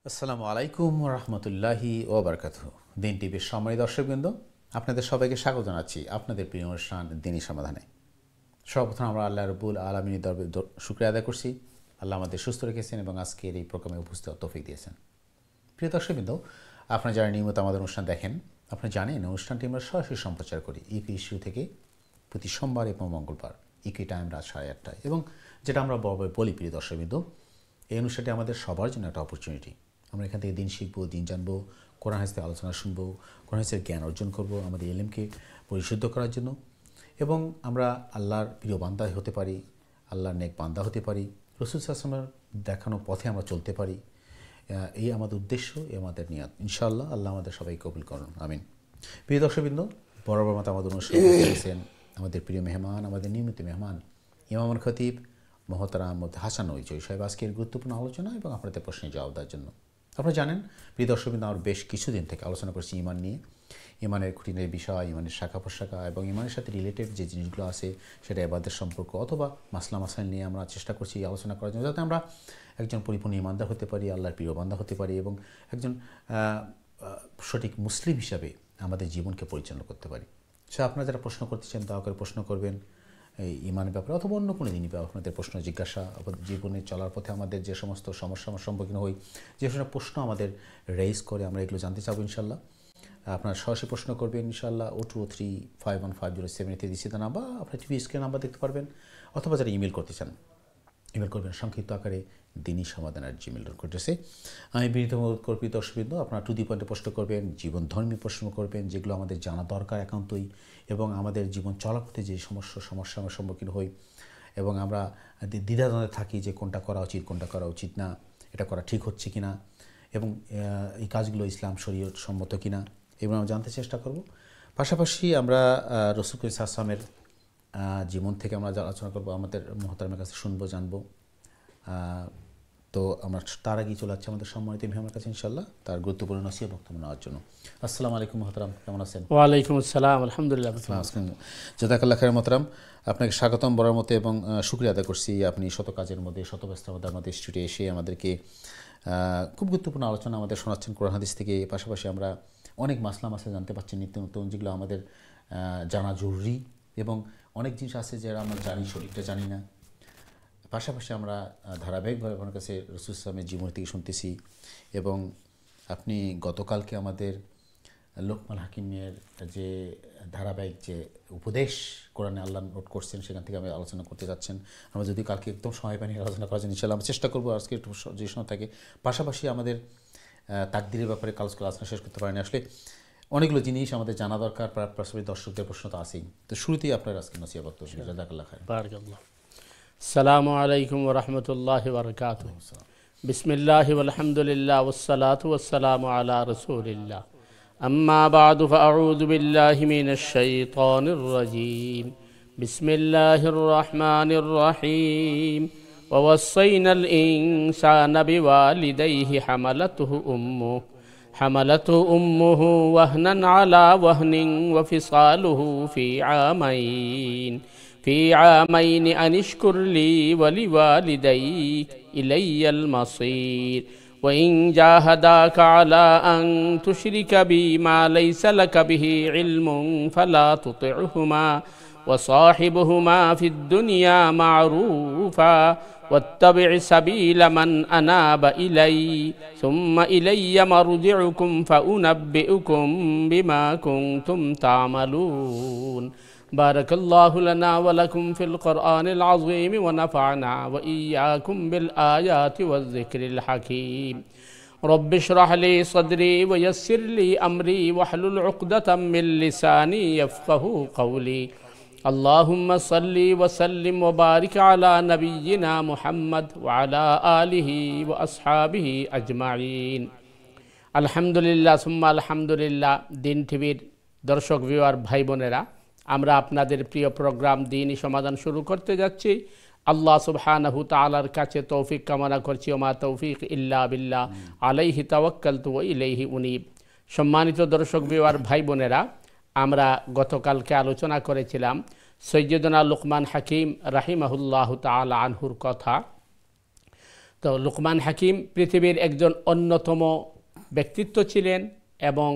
আসসালামু আলাইকুম রহমতুল্লাহি ওবরকাতুহু। দিন টিভির সম্মানিত দর্শকবৃন্দ, আপনাদের সবাইকে স্বাগত জানাচ্ছি আপনাদের প্রিয় অনুষ্ঠান দিনী সমাধানে। সর্বপ্রথম আমরা আল্লাহ রব্বুল আলামিনের দরবারে শুকরিয়া আদায় করছি। আল্লাহ আমাদের সুস্থ রেখেছেন এবং আজকের এই প্রোগ্রামে উপস্থিত হওয়ার তৌফিক দিয়েছেন। প্রিয় দর্শকবৃন্দ, আপনারা যারা নিয়মিত আমাদের অনুষ্ঠান দেখেন, আপনারা জানেন অনুষ্ঠানটি আমরা সরাসরি সম্প্রচার করি ইপি ইস্যু থেকে প্রতি সোমবার এবং মঙ্গলবার ইকি টাইম রাত 8:30টায়। এবং যেটা আমরা বরাবর বলি প্রিয় দর্শকবৃন্দ, এই অনুষ্ঠানটি আমাদের সবার জন্য একটা অপরচুনিটি। আমরা এখান থেকে দিন শিখবো, দিন জানবো, কোরআন হাদিস থেকে আলোচনা শুনবো, কোরআন হাদিসের জ্ঞান অর্জন করবো আমাদের ইলমকে পরিশুদ্ধ করার জন্য, এবং আমরা আল্লাহর প্রিয় বান্দা হতে পারি, আল্লাহর নেক বান্দা হতে পারি, রাসূল সাল্লাল্লাহু আলাইহি ওয়াসাল্লামের দেখানো পথে আমরা চলতে পারি। এই আমাদের উদ্দেশ্য, এই আমাদের নিয়াত। ইনশাআল্লাহ আল্লাহ আমাদের সবাই কবুল করুন, আমিন। প্রিয় দর্শকবৃন্দ, বরাবর মতো আমাদের অনুষ্ঠান করেছেন আমাদের প্রিয় মেহমান, আমাদের নিয়মিত মেহমান ইমামুল খতিব মোহতারাম হাসান ওইচই সাহেব আজকের গুরুত্বপূর্ণ আলোচনা এবং আপনাদের প্রশ্নের জবাব দেওয়ার জন্য। আপনারা জানেন প্রিয় দর্শকবৃন্দ, আমরা বেশ কিছুদিন থেকে আলোচনা করছি ইমান নিয়ে, ইমানের খুঁটিনাটি বিষয়, ইমানের শাখা প্রশাখা এবং ইমানের সাথে রিলেটেড যে জিনিসগুলো আছে সেটা ইবাদতের সম্পর্ক অথবা মাসলা মাসাইল নিয়ে আমরা চেষ্টা করছি আলোচনা করার জন্য, যাতে আমরা একজন পরিপূর্ণ ইমানদার হতে পারি, আল্লাহর প্রিয় বান্দা হতে পারি এবং একজন সঠিক মুসলিম হিসাবে আমাদের জীবনকে পরিচালনা করতে পারি। সে আপনারা যারা প্রশ্ন করতে চান দয়া করে প্রশ্ন করবেন এই ইমানের ব্যাপারে অথবা অন্য কোনো জিনিস ব্যাপারে। আপনাদের প্রশ্ন জিজ্ঞাসা, জীবনে চলার পথে আমাদের যে সমস্ত সমস্যার সম্মুখীন হই, যে সমস্ত প্রশ্ন আমাদের রেইজ করে, আমরা এগুলো জানতে চাবো ইনশাল্লাহ। আপনারা সরাসরি প্রশ্ন করবেন ইনশাল্লাহ 0203515073 দিচ্ছি না, বা আপনার টিভি স্ক্রিন নাম্বার দেখতে পারবেন, অথবা যারা ইমেল করতে চান ইমেল করবেন সংক্ষিপ্ত আকারে দিনী সমাধান@gmail.com। আমি বিনীত অনুরোধ করবি দর্শকবৃন্দ, আপনারা টু দি পয়েন্টে প্রশ্ন করবেন, জীবন ধর্মী প্রশ্ন করবেন, যেগুলো আমাদের জানা দরকার একান্তই, এবং আমাদের জীবন চলাপথে যে সমস্যা আমরা সম্মুখীন হই এবং আমরা দ্বিধাদ্বন্দ্বে থাকি যে কোনটা করা উচিত কোনটা করা উচিত না, এটা করা ঠিক হচ্ছে কি না, এবং এই কাজগুলো ইসলাম শরীয়ত সম্মত কি না, এগুলো আমরা জানতে চেষ্টা করব। পাশাপাশি আমরা রাসূল করিম সাল্লাল্লাহু আলাইহি ওয়াসাল্লামের জীবন থেকে আমরা আলোচনা করবো, আমাদের মোহতারামের কাছে শুনবো, জানবো। তো আমরা তার আগেই চলে যাচ্ছি আমাদের সম্মানিত মেহমানের কাছে ইনশাল্লাহ তার গুরুত্বপূর্ণ নসিহত বক্তব্য নেওয়ার জন্য। আসসালামু আলাইকুম মোহতারাম, কেমন আছেন? ওয়ালাইকুম আসসালাম, আলহামদুলিল্লাহ। জাযাকাল্লাহ খাইর মোহতারাম, আপনাকে স্বাগতম বলার মতো এবং শুকরিয়া আদায় করছি আপনি শত কাজের মধ্যে শত ব্যস্ততার মধ্যে স্টুডিও এসে আমাদেরকে খুব গুরুত্বপূর্ণ আলোচনা আমাদের শোনাচ্ছেন কোরআন হাদিস থেকে। পাশাপাশি আমরা অনেক মাসলা জানতে পারছি নিত্য নতুন, যেগুলো আমাদের জানা জরুরি, এবং অনেক জিনিস আছে যারা আমরা জানি শরীরটা জানি না। পাশাপাশি আমরা ধারাবাহিকভাবে আপনার কাছে রাসূল ইসলামের জীবন থেকে শুনতেছি, এবং আপনি গতকালকে আমাদের লোকমান হাকিমের যে ধারাবাহিক যে উপদেশ কোরআনে আল্লাহ নোট করছেন সেখান থেকে আমি আলোচনা করতে যাচ্ছেন। আমরা যদি কালকে একদম সময় পাই আলোচনা করার জন্য ইনশাআল্লাহ আমরা চেষ্টা করবো আজকে একটু যে সময় থাকে। পাশাপাশি আমাদের তাকদীরের ব্যাপারে কালকে আলোচনা শেষ করতে পারিনি, আসলে অনেকগুলো জিনিস আমাদের জানা দরকার, পাশাপাশি দর্শকদের প্রশ্ন তো আছেই। তো শুরুতেই আপনার আজকে নসিহত বক্তব্য। জাযাকাল্লাহ খাইর। বারাকাল্লাহ। আসসালামু আলাইকুম ওয়া রাহমাতুল্লাহি ওয়া বারাকাতুহু। বিসমিল্লাহি ওয়াল হামদুলিল্লাহ ওয়াস সালাতু ওয়াস সালামু আলা রাসূলিল্লাহ। আম্মা বা'দু ফাআউযু বিল্লাহি মিনাশ শাইতানির রাজীম। বিসমিল্লাহির রাহমানির রাহিম। ওয়া ওয়াসাইনাল ইনসানা বিওয়ালিদাইহি حملته أمه وهنا على وهن وفصاله في عامين أن اشكر لي ولوالديك إلي المصير وإن جاهداك على أن تشرك بي ما ليس لك به علم فلا تطعهما وصاحبهما في الدنيا معروفا واتبع سبيل من أناب إلي ثم إلي مرجعكم فأنبئكم بما كنتم تعملون. بارك الله لنا ولكم في القرآن العظيم ونفعنا وإياكم بالآيات والذكر الحكيم. رب اشرح لي صدري ويسر لي أمري واحلل عقدة من لساني يفقه قولي. اللهم صل وسلم وبارك على نبينا محمد وعلى آله وأصحابه أجمعين. আলহামদুলিল্লাহ সুম্মা আলহামদুলিল্লাহ। দিন টিভির দর্শক ভিউয়ার ভাই বোনেরা, আমরা আপনাদের প্রিয় প্রোগ্রাম দিনী সমাধান শুরু করতে যাচ্ছি। আল্লাহ সুবহানাহু তাআলার কাছে তৌফিক কামনা করছি, ওমা তৌফিক ইল্লা বিল্লাহ, আলাইহি তাওয়াক্কালতু ওয়া ইলাইহি উনীব। সম্মানিত দর্শক ভিউয়ার ভাই বোনেরা, আমরা গতকালকে আলোচনা করেছিলাম সৈয়দনা লুকমান হাকিম রাহিমাহুল্লাহ তাআলা আনহুর কথা। তো লুকমান হাকিম পৃথিবীর একজন অন্যতম ব্যক্তিত্ব ছিলেন এবং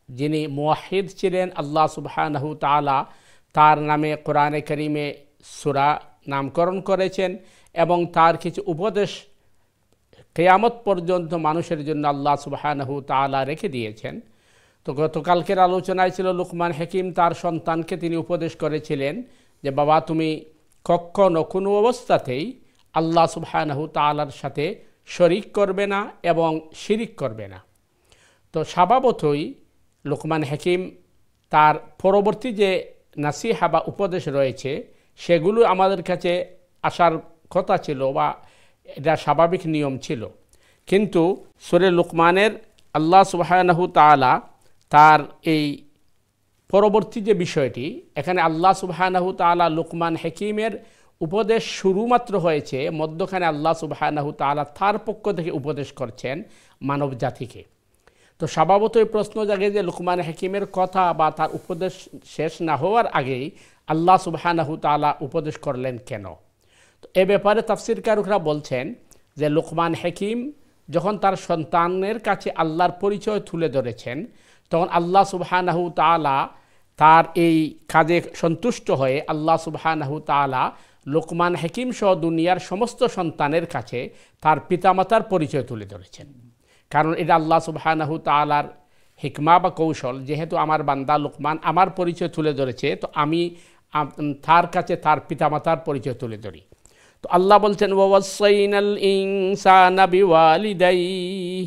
যিনি মুওয়াহিদ ছিলেন। আল্লাহ সুবহানাহু তাআলা তার নামে কোরআনে কারিমে সূরা নামকরণ করেছেন এবং তার কিছু উপদেশ কিয়ামত পর্যন্ত মানুষের জন্য আল্লাহ সুবহানাহু তাআলা রেখে দিয়েছেন। তো গতকালকের আলোচনায় ছিল লুকমান হাকিম তার সন্তানকে তিনি উপদেশ করেছিলেন যে বাবা, তুমি কখনো কোনো অবস্থাতেই আল্লাহ সুবহানাহু তাআলার সাথে শরিক করবে না এবং শিরিক করবে না। তো স্বভাবতই লুকমান হাকিম তার পরবর্তী যে নাসিহা বা উপদেশ রয়েছে সেগুলো আমাদের কাছে আসার কথা ছিল বা এটা স্বাভাবিক নিয়ম ছিল, কিন্তু সূরা লুকমানের আল্লাহ সুবহানাহু তাআলা তার এই পরবর্তী যে বিষয়টি, এখানে আল্লাহ সুবহানাহু তাআলা লুকমান হাকিমের উপদেশ শুরুমাত্র হয়েছে, মধ্যখানে আল্লাহ সুবহানাহু তাআলা তার পক্ষ থেকে উপদেশ করছেন মানব জাতিকে। তো স্বভাবতই প্রশ্ন জাগে যে লুকমান হাকিমের কথা বা তার উপদেশ শেষ না হওয়ার আগেই আল্লাহ সুবহানাহু তাআলা উপদেশ করলেন কেন? তো এ ব্যাপারে তাফসীরকাররা বলছেন যে লুকমান হাকিম যখন তার সন্তানের কাছে আল্লাহর পরিচয় তুলে ধরেছেন, তখন আল্লাহ সুবহানাহু তাআলা তার এই কাজে সন্তুষ্ট হয়ে আল্লাহ সুবহানাহু তাআলা লুকমান হাকিম সহ দুনিয়ার সমস্ত সন্তানের কাছে তার পিতামাতার পরিচয় তুলে ধরেছেন। কারণ এটা আল্লাহ সুবহানাহু তাআলার হিকমা বা কৌশল, যেহেতু আমার বান্দা লুকমান আমার পরিচয় তুলে ধরেছে, তো আমি তার কাছে তার পিতামাতার পরিচয় তুলে ধরি। তো আল্লাহ বলছেন ওয়াসাইনাল ইনসানা বিওয়ালিদাইহি,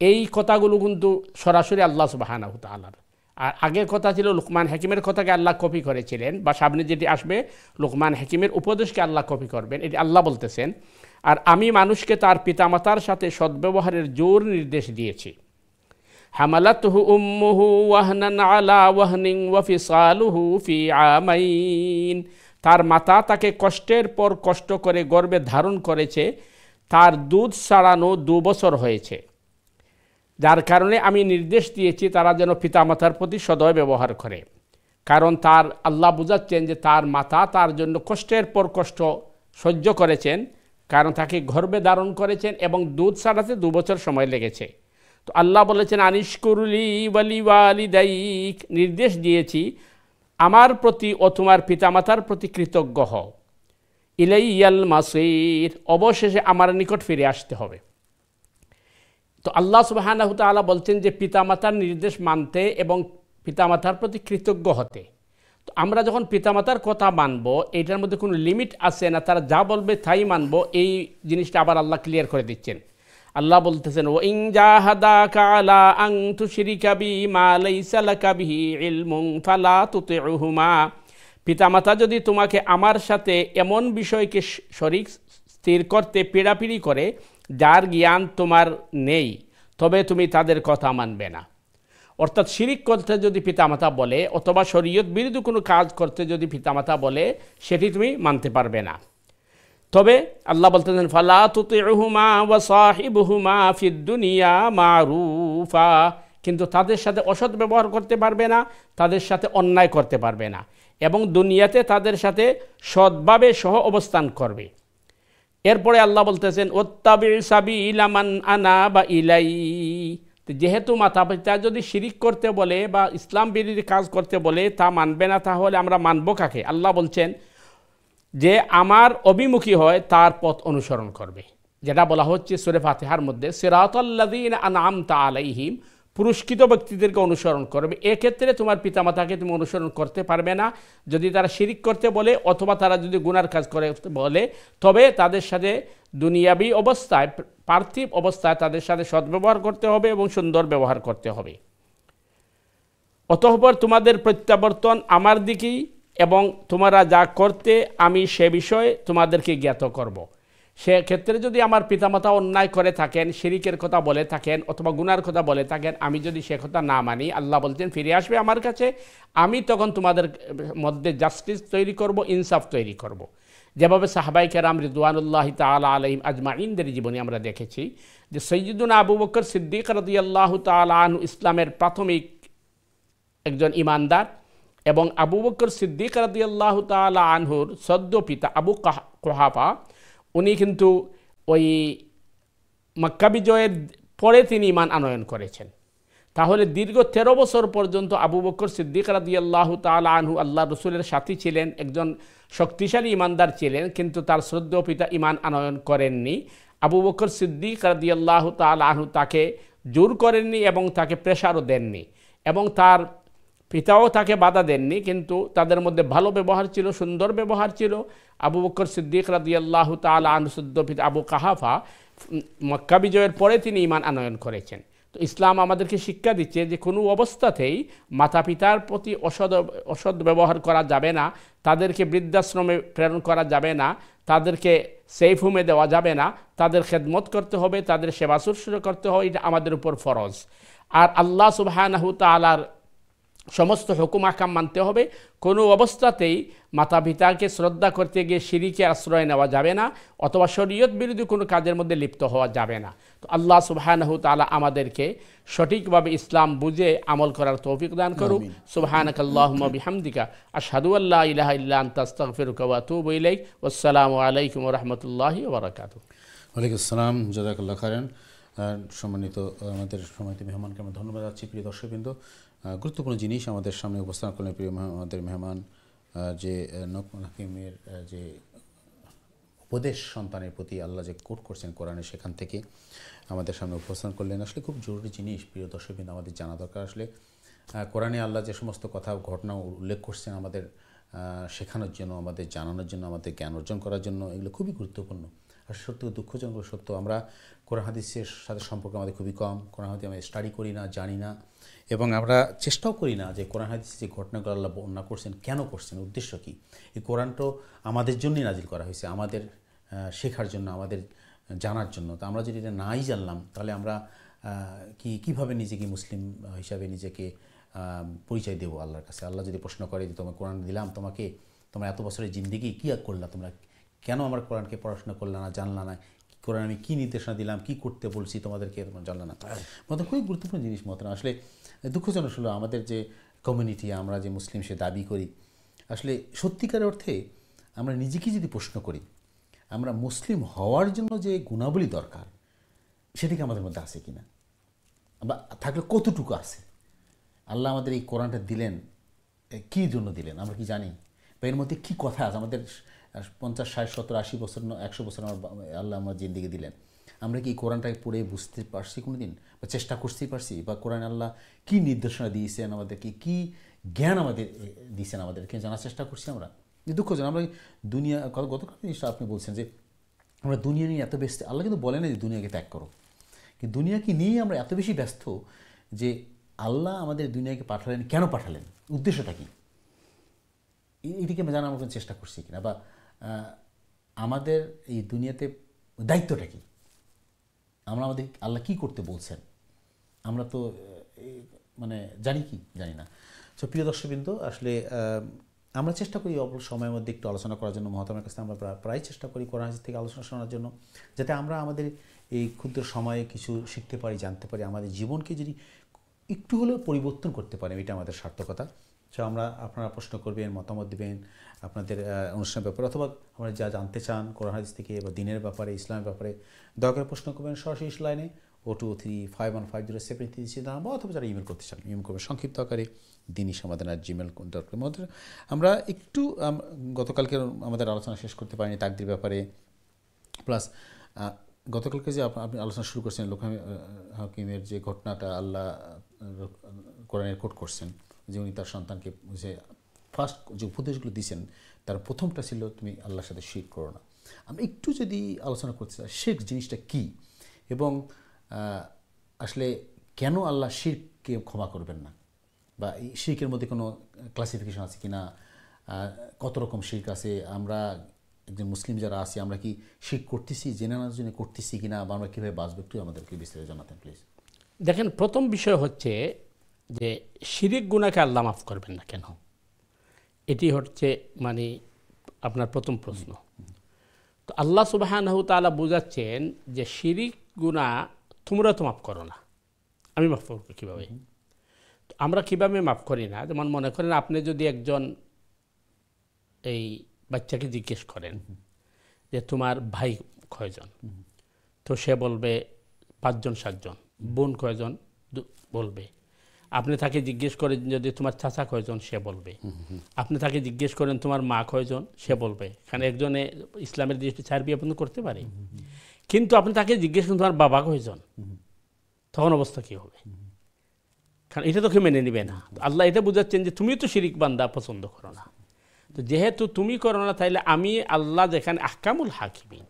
এই কথাগুলো কিন্তু সরাসরি আল্লাহ সুবহানাহু তাআলার। আর আগের কথা ছিল লুকমান হাকিমের কথাকে আল্লাহ কপি করেছিলেন, বা সামনে যেটি আসবে লুকমান হাকিমের উপদেশকে আল্লাহ কপি করবেন, এটি আল্লাহ বলতেছেন। আর আমি মানুষকে তার পিতামাতার সাথে সদ্ব্যবহারের জোর নির্দেশ দিয়েছি। হামালাতহু উম্মুহু ওয়াহনান আলা ওয়াহনিন ওয়া ফিসালুহু ফি আমাইন, তার মাতা তাকে কষ্টের পর কষ্ট করে গর্ভে ধারণ করেছে, তার দুধ ছাড়ানো 2 বছর হয়েছে, যার কারণে আমি নির্দেশ দিয়েছি তারা যেন পিতামাতার প্রতি সদয় ব্যবহার করে। কারণ তার আল্লাহ বুঝাচ্ছেন যে তার মাতা তার জন্য কষ্টের পর কষ্ট সহ্য করেছেন, কারণ তাকে গর্ভে ধারণ করেছেন এবং দুধ ছাড়াতে 2 বছর সময় লেগেছে। তো আল্লাহ বলেছেন আনিশকুরলি ওয়ালি ওয়ালিদাইক, নির্দেশ দিয়েছি আমার প্রতি ও তোমার পিতামাতার প্রতি কৃতজ্ঞ হও। ইলাইয়াল মাসির, অবশেষে আমার নিকট ফিরে আসতে হবে। তো আল্লাহ সুবহানাহু তাআলা বলছেন যে পিতামাতার নির্দেশ মানতে এবং পিতামাতার প্রতি কৃতজ্ঞ হতে। তো আমরা যখন পিতামাতার কথা মানব, এটার মধ্যে কোনো লিমিট আছে না, তারা যা বলবে তাই মানব, এই জিনিসটা আবার আল্লাহ ক্লিয়ার করে দিচ্ছেন। আল্লাহ বলতেছেন ওয়া ইন জাহাদাকা আলা আন তুশরিকা বি মা লাইসা লাকা বিহি ইলমুন ফালা তুতিউহুমা, পিতামাতা যদি তোমাকে আমার সাথে এমন বিষয়কে শরীক স্থির করতে পীড়াপিড়ি করে যার জ্ঞান তোমার নেই, তবে তুমি তাদের কথা মানবে না। অর্থাৎ শিরিক করতে যদি পিতামাতা বলে অথবা শরীয়ত বিরোধী কোনো কাজ করতে যদি পিতামাতা বলে, সেটি তুমি মানতে পারবে না। তবে আল্লাহ বলতেছেন ফালা তুতিউহুমা ওয়া সাহিবুহুমা ফিদ দুনিয়া মারুফা, কিন্তু তাদের সাথে অসৎ ব্যবহার করতে পারবে না, তাদের সাথে অন্যায় করতে পারবে না, এবং দুনিয়াতে তাদের সাথে সৎভাবে সহ অবস্থান করবে। এরপরে আল্লাহ বলতেছেন ওত্তাবি সাবিলা মান আনাবা ইলাই, যেহেতু মাতা পিতা যদি শিরিক করতে বলে বা ইসলাম বিরোধী কাজ করতে বলে তা মানবে না, তাহলে আমরা মানব কাকে? আল্লাহ বলছেন যে আমার অভিমুখী হয় তার পথ অনুসরণ করবে, যেটা বলা হচ্ছে সূরা ফাতিহার মধ্যে সিরাতাল্লাযীনা আনআমতা আলাইহিম, পুরস্কৃত ব্যক্তিদেরকে অনুসরণ করবে। এক্ষেত্রে তোমার পিতামাতাকে তুমি অনুসরণ করতে পারবে না যদি তারা শিরিক করতে বলে অথবা তারা যদি গুনার কাজ করে বলে, তবে তাদের সাথে দুনিয়াবী অবস্থায় পার্থিব অবস্থায় তাদের সাথে সদ্ব্যবহার করতে হবে এবং সুন্দর ব্যবহার করতে হবে। অতঃপর তোমাদের প্রত্যাবর্তন আমার দিকেই এবং তোমরা যা করতে আমি সে বিষয়ে তোমাদেরকে জ্ঞাত করব। সেক্ষেত্রে যদি আমার পিতামাতা অন্যায় করে থাকেন, শিরিকের কথা বলে থাকেন অথবা গুনার কথা বলে থাকেন, আমি যদি সে কথা না মানি, আল্লাহ বলছেন ফিরে আসবে আমার কাছে, আমি তখন তোমাদের মধ্যে জাস্টিস তৈরি করব, ইনসাফ তৈরি করব। যেভাবে সাহাবায়ে কেরাম রিদওয়ানুল্লাহি তাআলা আলাইহিম আজমাইনদের জীবনে আমরা দেখেছি যে সাইয়্যিদুনা আবু বকর সিদ্দিক রাদিয়াল্লাহু তাআলা আনহু ইসলামের প্রাথমিক একজন ইমানদার, এবং আবু বকর সিদ্দিক রাদিয়াল্লাহু তাআলা আনহুর সদ্য পিতা আবু কুহাফা, উনি কিন্তু ওই মক্কা বিজয়ের পরে তিনি ঈমান আনয়ন করেছেন। তাহলে দীর্ঘ 13 বছর পর্যন্ত আবু বকর সিদ্দিক রাদিয়াল্লাহু তাআলা আনহু আল্লাহ রসুলের সাথী ছিলেন, একজন শক্তিশালী ঈমানদার ছিলেন, কিন্তু তার শ্রদ্ধেয় পিতা ঈমান আনয়ন করেননি। আবু বকর সিদ্দিক রাদিয়াল্লাহু তাআলা আনহু তাকে জোর করেননি এবং তাকে প্রেশারও দেননি, এবং তার পিতাও তাকে বাধা দেননি, কিন্তু তাদের মধ্যে ভালো ব্যবহার ছিল, সুন্দর ব্যবহার ছিল। আবু বকর সিদ্দিক রাদিয়াল্লাহু তাআলা আনহু শ্রদ্ধেয় পিতা আবু কাহাফা মক্কা বিজয়ের পরে তিনি ঈমান আনয়ন করেছেন। তো ইসলাম আমাদেরকে শিক্ষা দিচ্ছে যে কোনো অবস্থাতেই মাতা পিতার প্রতি অসৎ ব্যবহার করা যাবে না, তাদেরকে বৃদ্ধাশ্রমে প্রেরণ করা যাবে না, তাদেরকে সেফ হোমে দেওয়া যাবে না, তাদের খেদমত করতে হবে, তাদের সেবা শুশ্রূষা করতে হবে, এটা আমাদের উপর ফরজ। আর আল্লাহ সুবহানাহু তাআলার সমস্ত হুকুম আহকাম মানতে হবে। কোনো অবস্থাতেই মাতা পিতাকে শ্রদ্ধা করতে গিয়ে শিরিকে আশ্রয় নেওয়া যাবে না, অথবা শরীয়ত বিরোধী কোনো কাজের মধ্যে লিপ্ত হওয়া যাবে না। তো আল্লাহ সুবহানাহু তাআলা আমাদেরকে সঠিকভাবে ইসলাম বুঝে আমল করার তৌফিক দান করুক। সুবহানাকাল্লাহুম্মা বিহামদিকা আশহাদু আল্লা ইলাহা ইল্লা আনতা আস্তাগফিরুকা ওয়া আতুবু ইলাইক। ওয়াসসালামু আলাইকুম ওয়া রাহমাতুল্লাহি ওয়া বারাকাতুহু। ওয়ালাইকুম আসসালাম, জাযাকাল্লাহু খাইরান। সম্মানিত আমাদের সম্মানিত মেহমানকে আমরা ধন্যবাদ জানাচ্ছি। প্রিয় দর্শকবৃন্দ, গুরুত্বপূর্ণ জিনিস আমাদের সামনে উপস্থাপন করলেন প্রিয় আমাদের মেহমান, যে লোকমান হাকিমের যে উপদেশ সন্তানের প্রতি আল্লাহ যে কোট করছেন কোরআনে, সেখান থেকে আমাদের সামনে উপস্থাপন করলেন। আসলে খুব জরুরি জিনিস প্রিয় দর্শকবৃন্দ, আমাদের জানা দরকার। আসলে কোরআনে আল্লাহ যে সমস্ত কথা ঘটনা উল্লেখ করছেন আমাদের শেখানোর জন্য, আমাদের জানানোর জন্য, আমাদের জ্ঞান অর্জন করার জন্য, এগুলো খুবই গুরুত্বপূর্ণ। আর সত্য দুঃখজনক সত্য, আমরা কোরআন হাদিসের সাথে সম্পর্ক আমাদের খুবই কম। কোরআন হাদিস আমরা স্টাডি করি না, জানি না, এবং আমরা চেষ্টাও করি না যে কোরআন হাদিসে যে ঘটনাগুলো আল্লাহ বর্ণনা করছেন কেন করছেন, উদ্দেশ্য কী। এই কোরআন তো আমাদের জন্যই নাজিল করা হয়েছে, আমাদের শেখার জন্য, আমাদের জানার জন্য। তো আমরা যদি এটা নাই জানলাম, তাহলে আমরা কীভাবে নিজেকে মুসলিম হিসাবে নিজেকে পরিচয় দেবো আল্লাহর কাছে। আল্লাহ যদি প্রশ্ন করে যে তোমার কোরআন দিলাম তোমাকে, তোমার এত বছরের জিন্দিগি কী করলা, তোমরা কেন আমার কোরআনকে পড়াশোনা করলা না, জানলা না, কোরআন আমি কী নির্দেশনা দিলাম, কী করতে বলছি তোমাদেরকে, তোমরা জানলা না। মতো খুবই গুরুত্বপূর্ণ জিনিস মতো। আসলে দুঃখজনক হলো আমাদের যে কমিউনিটি, আমরা যে মুসলিম সে দাবি করি, আসলে সত্যিকার অর্থে আমরা নিজেকে যদি প্রশ্ন করি, আমরা মুসলিম হওয়ার জন্য যে গুণাবলী দরকার সেটিকে আমাদের মধ্যে আছে কি না, বা থাকলে কতটুকু আছে। আল্লাহ আমাদের এই কোরআনটা দিলেন কী জন্য দিলেন আমরা কি জানি, বা এর মধ্যে কী কথা আছে। আমাদের 50, 60, 70, 80 বছর, 100 বছর আল্লাহ আমার জিন্দিগি দিলেন, আমরা কি এই কোরআনটাকে পড়ে বুঝতে পারছি কোনো দিন, বা চেষ্টা করতেই পারছি, বা কোরআন আল্লাহ কী নির্দেশনা দিয়েছেন আমাদেরকে, কী জ্ঞান আমাদের দিয়েছেন আমাদেরকে জানার চেষ্টা করছি আমরা। দুঃখজনক আমরা দুনিয়া, গতকাল জিনিসটা আপনি বলছেন যে আমরা দুনিয়া নিয়ে এত ব্যস্ত। আল্লাহ কিন্তু বলে না যে দুনিয়াকে ত্যাগ করো, কিন্তু দুনিয়াকে নিয়ে আমরা এত বেশি ব্যস্ত যে আল্লাহ আমাদের দুনিয়াকে পাঠালেন, কেন পাঠালেন, উদ্দেশ্যটা কী, এটিকে আমরা জানার মতন চেষ্টা করছি কিনা, বা আমাদের এই দুনিয়াতে দায়িত্বটা কী, আমরা আমাদের আল্লাহ কী করতে বলছেন, আমরা তো মানে জানি কি জানি না। তো প্রিয় দর্শকবৃন্দ, আসলে আমরা চেষ্টা করি অল্প সময়ের মধ্যে একটু আলোচনা করার জন্য। মহতামের কাছে আমরা প্রায় চেষ্টা করি কোরআন হাদিস থেকে আলোচনা শোনার জন্য, যাতে আমরা আমাদের এই ক্ষুদ্র সময়ে কিছু শিখতে পারি, জানতে পারি, আমাদের জীবনকে যদি একটু হলেও পরিবর্তন করতে পারি, এটা আমাদের সার্থকতা। তো আপনারা প্রশ্ন করবেন, মতামত দেবেন আপনাদের অনুষ্ঠানের ব্যাপারে, অথবা আমরা যা জানতে চান কোরআন হাদিস থেকে বা দিনের ব্যাপারে, ইসলামের ব্যাপারে, দয়া করে প্রশ্ন করবেন সরাসরি লাইনে 0235150733 বা অথবা যারা ইমেল করতে চান ইমেল করবেন সংক্ষিপ্ত আকারে dini@gmail.com। আমরা একটু গতকালকে আমাদের আলোচনা শেষ করতে পারিনি তাকদীর ব্যাপারে, প্লাস গতকালকে যে আপনি আলোচনা শুরু করছেন লোকমান হাকিমের যে ঘটনাটা আল্লাহ কোরআনের কোট করছেন, যে উনি তার সন্তানকে যে ফার্স্ট যে উপদেশগুলো দিয়েছেন, তার প্রথমটা ছিল তুমি আল্লাহর সাথে শিরক করো না। আমরা একটু যদি আলোচনা করতে চাই শিরক জিনিসটা কী, এবং আসলে কেন আল্লাহ শিরককে ক্ষমা করবেন না, বা এই শিরকের মধ্যে কোনো ক্লাসিফিকেশন আছে কি না, কত রকম শিরক আছে, আমরা একজন মুসলিম যারা আছি আমরা কি শিরক করতেছি, জেনে নেওয়ার জন্য করতেছি কিনা, বা আমরা কীভাবে বাঁচবো, একটু আমাদেরকে বিস্তারিত জানাতেন প্লিজ। দেখেন, প্রথম বিষয় হচ্ছে যে শিরিক গুনাহকে আল্লাহ মাফ করবেন না কেন, এটি হচ্ছে মানে আপনার প্রথম প্রশ্ন। তো আল্লাহ সুবহানাহু তাআলা বোঝাচ্ছেন যে শিরিক গুনাহ তোমরা তো মাফ করো না, আমি মাফ করবো কীভাবে। তো আমরা কীভাবে মাফ করি না, যেমন মনে করেন আপনি যদি একজন এই বাচ্চাকে জিজ্ঞেস করেন যে তোমার ভাই কয়জন, তো সে বলবে 5জন 7জন, বোন কয়জন বলবে। আপনি তাকে জিজ্ঞেস করেন যদি তোমার চাচা কয়জন, সে বলবে। আপনি তাকে জিজ্ঞেস করেন তোমার মা কয়জন, সে বলবে। কারণ একজনে ইসলামের দৃষ্টি 4 বিয়ে পর্যন্ত করতে পারে। কিন্তু আপনি তাকে জিজ্ঞেস করেন তোমার বাবা কয়জন, তখন অবস্থা কি হবে? কারণ এটা তোকে মেনে নিবে না। আল্লাহ এটা বুঝাচ্ছেন যে তুমি তো শিরিক বান্দা পছন্দ করো না, তো যেহেতু তুমি করো না, তাইলে আমি আল্লাহ যেখানে আহকামুল হাকিমিন,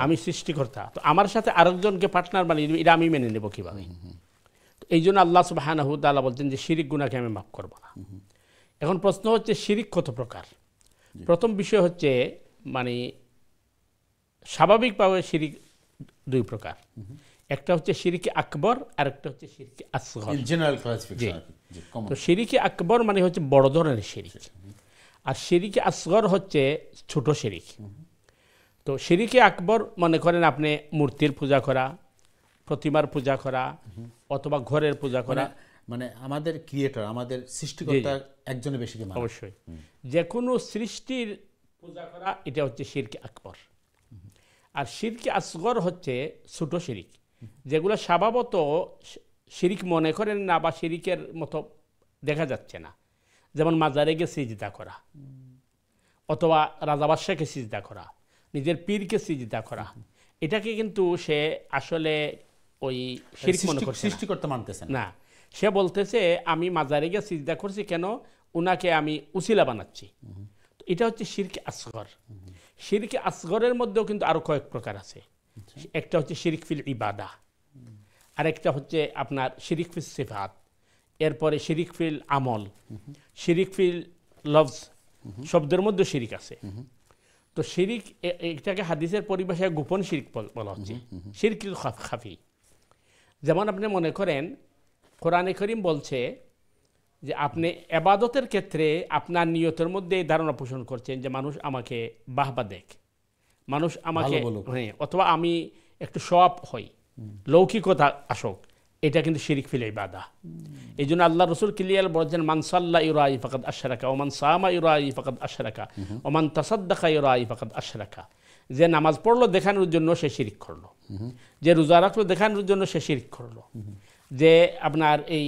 আমি সৃষ্টিকর্তা, তো আমার সাথে আরেকজনকে পার্টনার বানিয়ে দিবে, এটা আমি মেনে নেব কিভাবে? তো এই জন্য আল্লাহ সুবহানাহু ওয়া তাআলা বলছেন যে শিরিক গুনাহকে আমি মাফ করব না। এখন প্রশ্ন হচ্ছে শিরিক কত প্রকার? প্রথম বিষয় হচ্ছে মানে স্বাভাবিকভাবে শিরিক 2 প্রকার। একটা হচ্ছে শিরকে আকবর, আর একটা হচ্ছে শিরকে আসগর। General classification. তো শিরকে আকবর মানে হচ্ছে বড় ধরনের শিরিক, আর শিরকে আসগর হচ্ছে ছোট শিরিক। তো শিরকে আকবর মনে করেন আপনি মূর্তির পূজা করা, প্রতিমার পূজা করা, অথবা ঘরের পূজা করা। মানে আমাদের ক্রিয়েটর, আমাদের সৃষ্টিকর্তা একজনের বেশি কি? অবশ্যই যে কোনো সৃষ্টির পূজা করা, এটা হচ্ছে শিরকে আকবর। আর শিরকে আসগর হচ্ছে ছোট শিরিক, যেগুলো স্বভাবত শিরিক মনে করেন না বা শিরিকের মতো দেখা যাচ্ছে না। যেমন মাজারে গিয়ে সিজদা করা, অথবা রাজা বাদশাকে সিজদা করা, নিজের পীরকে সিজদা করা, এটাকে কিন্তু সে আসলে ওই শিরিক মনে করছে, সৃষ্টিকর্তা মানতেছে না। সে বলতেছে আমি মাজারে গিয়ে সিজদা করছি, কেন? উনাকে আমি উসিলা বানাচ্ছি। তো এটা হচ্ছে শিরকে আসগর। শিরকে আসগরের মধ্যেও কিন্তু আরো কয়েক প্রকার আছে। একটা হচ্ছে শিরিক ফিল ইবাদা, আরেকটা হচ্ছে আপনার শিরিক ফিল সিফাত, এরপরে শিরিক ফিল আমল, শিরিক ফিল লফজ, শব্দের মধ্যে শিরিক আছে। তো শিরিক এটাকে হাদিসের পরিভাষায় গোপন শিরিক বলা হচ্ছে, শিরকুল খাফি। যেমন আপনি মনে করেন কোরআনে কারীম বলছে যে আপনি ইবাদতের ক্ষেত্রে আপনার নিয়তের মধ্যে এই ধারণা পোষণ করছেন যে মানুষ আমাকে বাহবা দেখ, মানুষ আমাকে, হ্যাঁ, অথবা আমি একটু সওয়াব হই, লৌকিকতা আসুক, এটা কিন্তু শিরিক ফিল ইবাদা। এই জন্য আল্লাহ রসুল ক্লিয়ার বলছেন মান সাল্লা ইউরাই ফাকাদ আশরাকা, ওমান সামা ইউরাই ফাকাদ আশরাকা, ওমান তাসাদ্দাকা ইউরাই ফাকাদ আশরাকা। যে নামাজ পড়লো দেখানোর জন্য সে শিরিক করলো, যে রোজা রাখলো দেখানোর জন্য সে শিরিক করলো, যে আপনার এই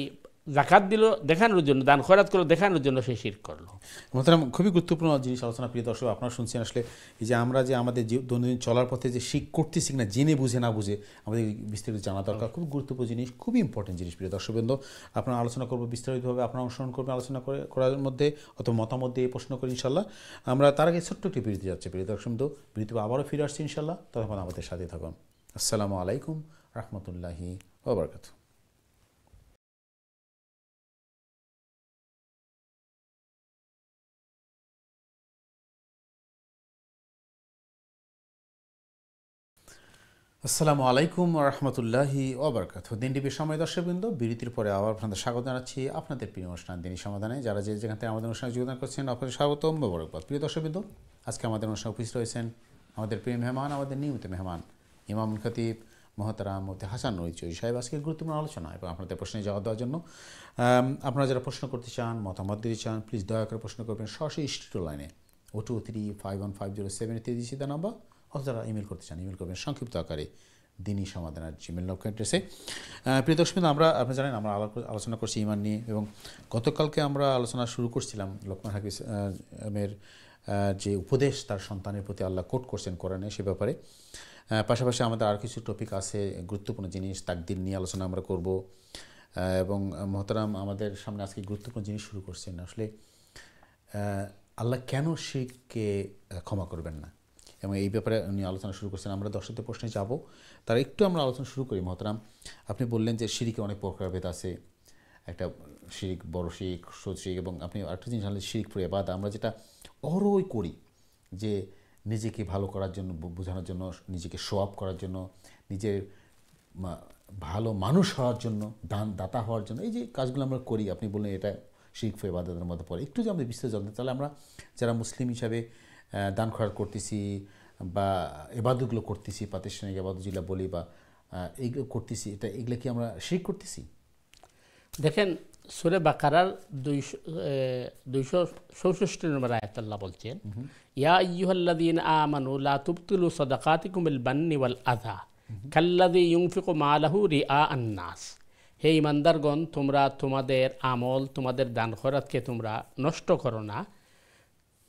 যাকাত দিল দেখানোর জন্য, দান খয়রাত করলো দেখানোর জন্য সে শিরক করলো। মোহতারাম, খুবই গুরুত্বপূর্ণ জিনিস আলোচনা। প্রিয় দর্শক, আপনারা শুনছেন আসলে এই যে আমরা যে আমাদের দৈনন্দিন চলার পথে যে শিখ করতেছি না, জেনে বুঝে না বুঝে, আমাদের বিস্তারিত জানা দরকার। খুব গুরুত্বপূর্ণ জিনিস, খুবই ইম্পর্টেন্ট জিনিস। প্রিয় দর্শকবৃন্দ, আপনারা আলোচনা করবো বিস্তারিতভাবে, আপনারা অনুসরণ করবেন আলোচনা করার মধ্যে অথবা মতামত দিয়ে প্রশ্ন করি ইনশাল্লাহ। আমরা তার আগে ছোট্ট একটি বিরতি যাচ্ছে। প্রিয় দর্শকবৃন্দ, বিরতি আবারও ফিরে আসছি ইনশাল্লাহ, তখন আমাদের সাথে থাকুন। আসসালামু আলাইকুম রহমতুল্লাহি ওয়া বারাকাতুহু। আসসালামু আলাইকুম রহমতুল্লাহি ওয়া বারাকাতুহু। দিন টিভির সময় দর্শকবৃন্দ, বিরতির পরে আবার আপনাদের স্বাগত জানাচ্ছি আপনাদের প্রিয় অনুষ্ঠান দিনী সমাধানে। যারা যেখান থেকে আমাদের অনুষ্ঠানে যোগদান করছেন আপনাদের স্বাগতম, মোবারকবাদ। প্রিয় দর্শকবৃন্দ, আজকে আমাদের অনুষ্ঠানে উপস্থিত রয়েছেন আমাদের প্রিয় মেহমান, আমাদের নিয়মিত মেহমান ইমামুল খতিব মোহতারাম মুফতি হাসান নুরী চৌধুরী সাহেব আজকের গুরুত্বপূর্ণ আলোচনা এবং আপনাদের প্রশ্নে জবাব দেওয়ার জন্য। আপনারা যারা প্রশ্ন করতে চান, মতামত দিতে চান, প্লিজ দয়া করে প্রশ্ন করবেন সরাসরি স্টুডিও লাইনে 023515073 দিয়েছি তার নাম্বার। অথবা যারা ইমেল করতে চান, ইমেল করবেন সংক্ষিপ্ত আকারে দিনী সমাধান@gmail.com অ্যাড্রেসে। প্রিয় দর্শক, আপনি জানেন আমরা আলোচনা করছি ইমান নিয়ে, এবং গতকালকে আমরা আলোচনা শুরু করছিলাম লোকমান হাকিমের যে উপদেশ তার সন্তানের প্রতি আল্লাহ কোট করছেন কোরআনে, সে ব্যাপারে। পাশাপাশি আমাদের আর কিছু টপিক আছে, গুরুত্বপূর্ণ জিনিস, তাকদীর নিয়ে আলোচনা আমরা করব। এবং মোহতারাম আমাদের সামনে আজকে গুরুত্বপূর্ণ জিনিস শুরু করছেন, আসলে আল্লাহ কেন শিরককে ক্ষমা করবেন না, এবং এই ব্যাপারে উনি আলোচনা শুরু করছেন। আমরা দর্শকদের প্রশ্নে যাব, তার একটু আমরা আলোচনা শুরু করি। মোহতারাম, আপনি বললেন যে শিরিকে অনেক প্রকারভেদ আছে, একটা শিরিক, বড় শিরিক, ছোট শিরিক, এবং আপনি আরেকটা জিনিস জানলেন শিরিক ফিল ইবাদা। আমরা যেটা অহরই করি, যে নিজেকে ভালো করার জন্য, বোঝানোর জন্য, নিজেকে শো আপ করার জন্য, নিজের ভালো মানুষ হওয়ার জন্য, দাতা হওয়ার জন্য, এই যে কাজগুলো আমরা করি, আপনি বললেন এটা শিরিক ফিল ইবাদাতের মধ্যে পড়ে। একটু যে আমাদের বিস্তারিত জানতে, তাহলে আমরা যারা মুসলিম হিসাবে দান খয়রাত করতেছি বা ইবাদতগুলো করতেছি, প্রাতিষ্ঠানিক ইবাদত যেগুলো বলি বা এইগুলো করতেছি, এগুলো কি আমরা শিরক করতেছি? দেখেন, সূরা বাকারার 264 নম্বর আয়াত আল্লাহ বলছেন, ইয়া আইয়ুহাল্লাযীনা আমানু লা তুবতিলু সাদাকাতিকুম বিল বান্নি ওয়াল আযা কাল্লাযী ইউনফিকু মালাহু রিআ আন-নাস, হে ইমানদারগণ, তোমরা তোমাদের আমল, তোমাদের দান খয়রাতকে তোমরা নষ্ট করো না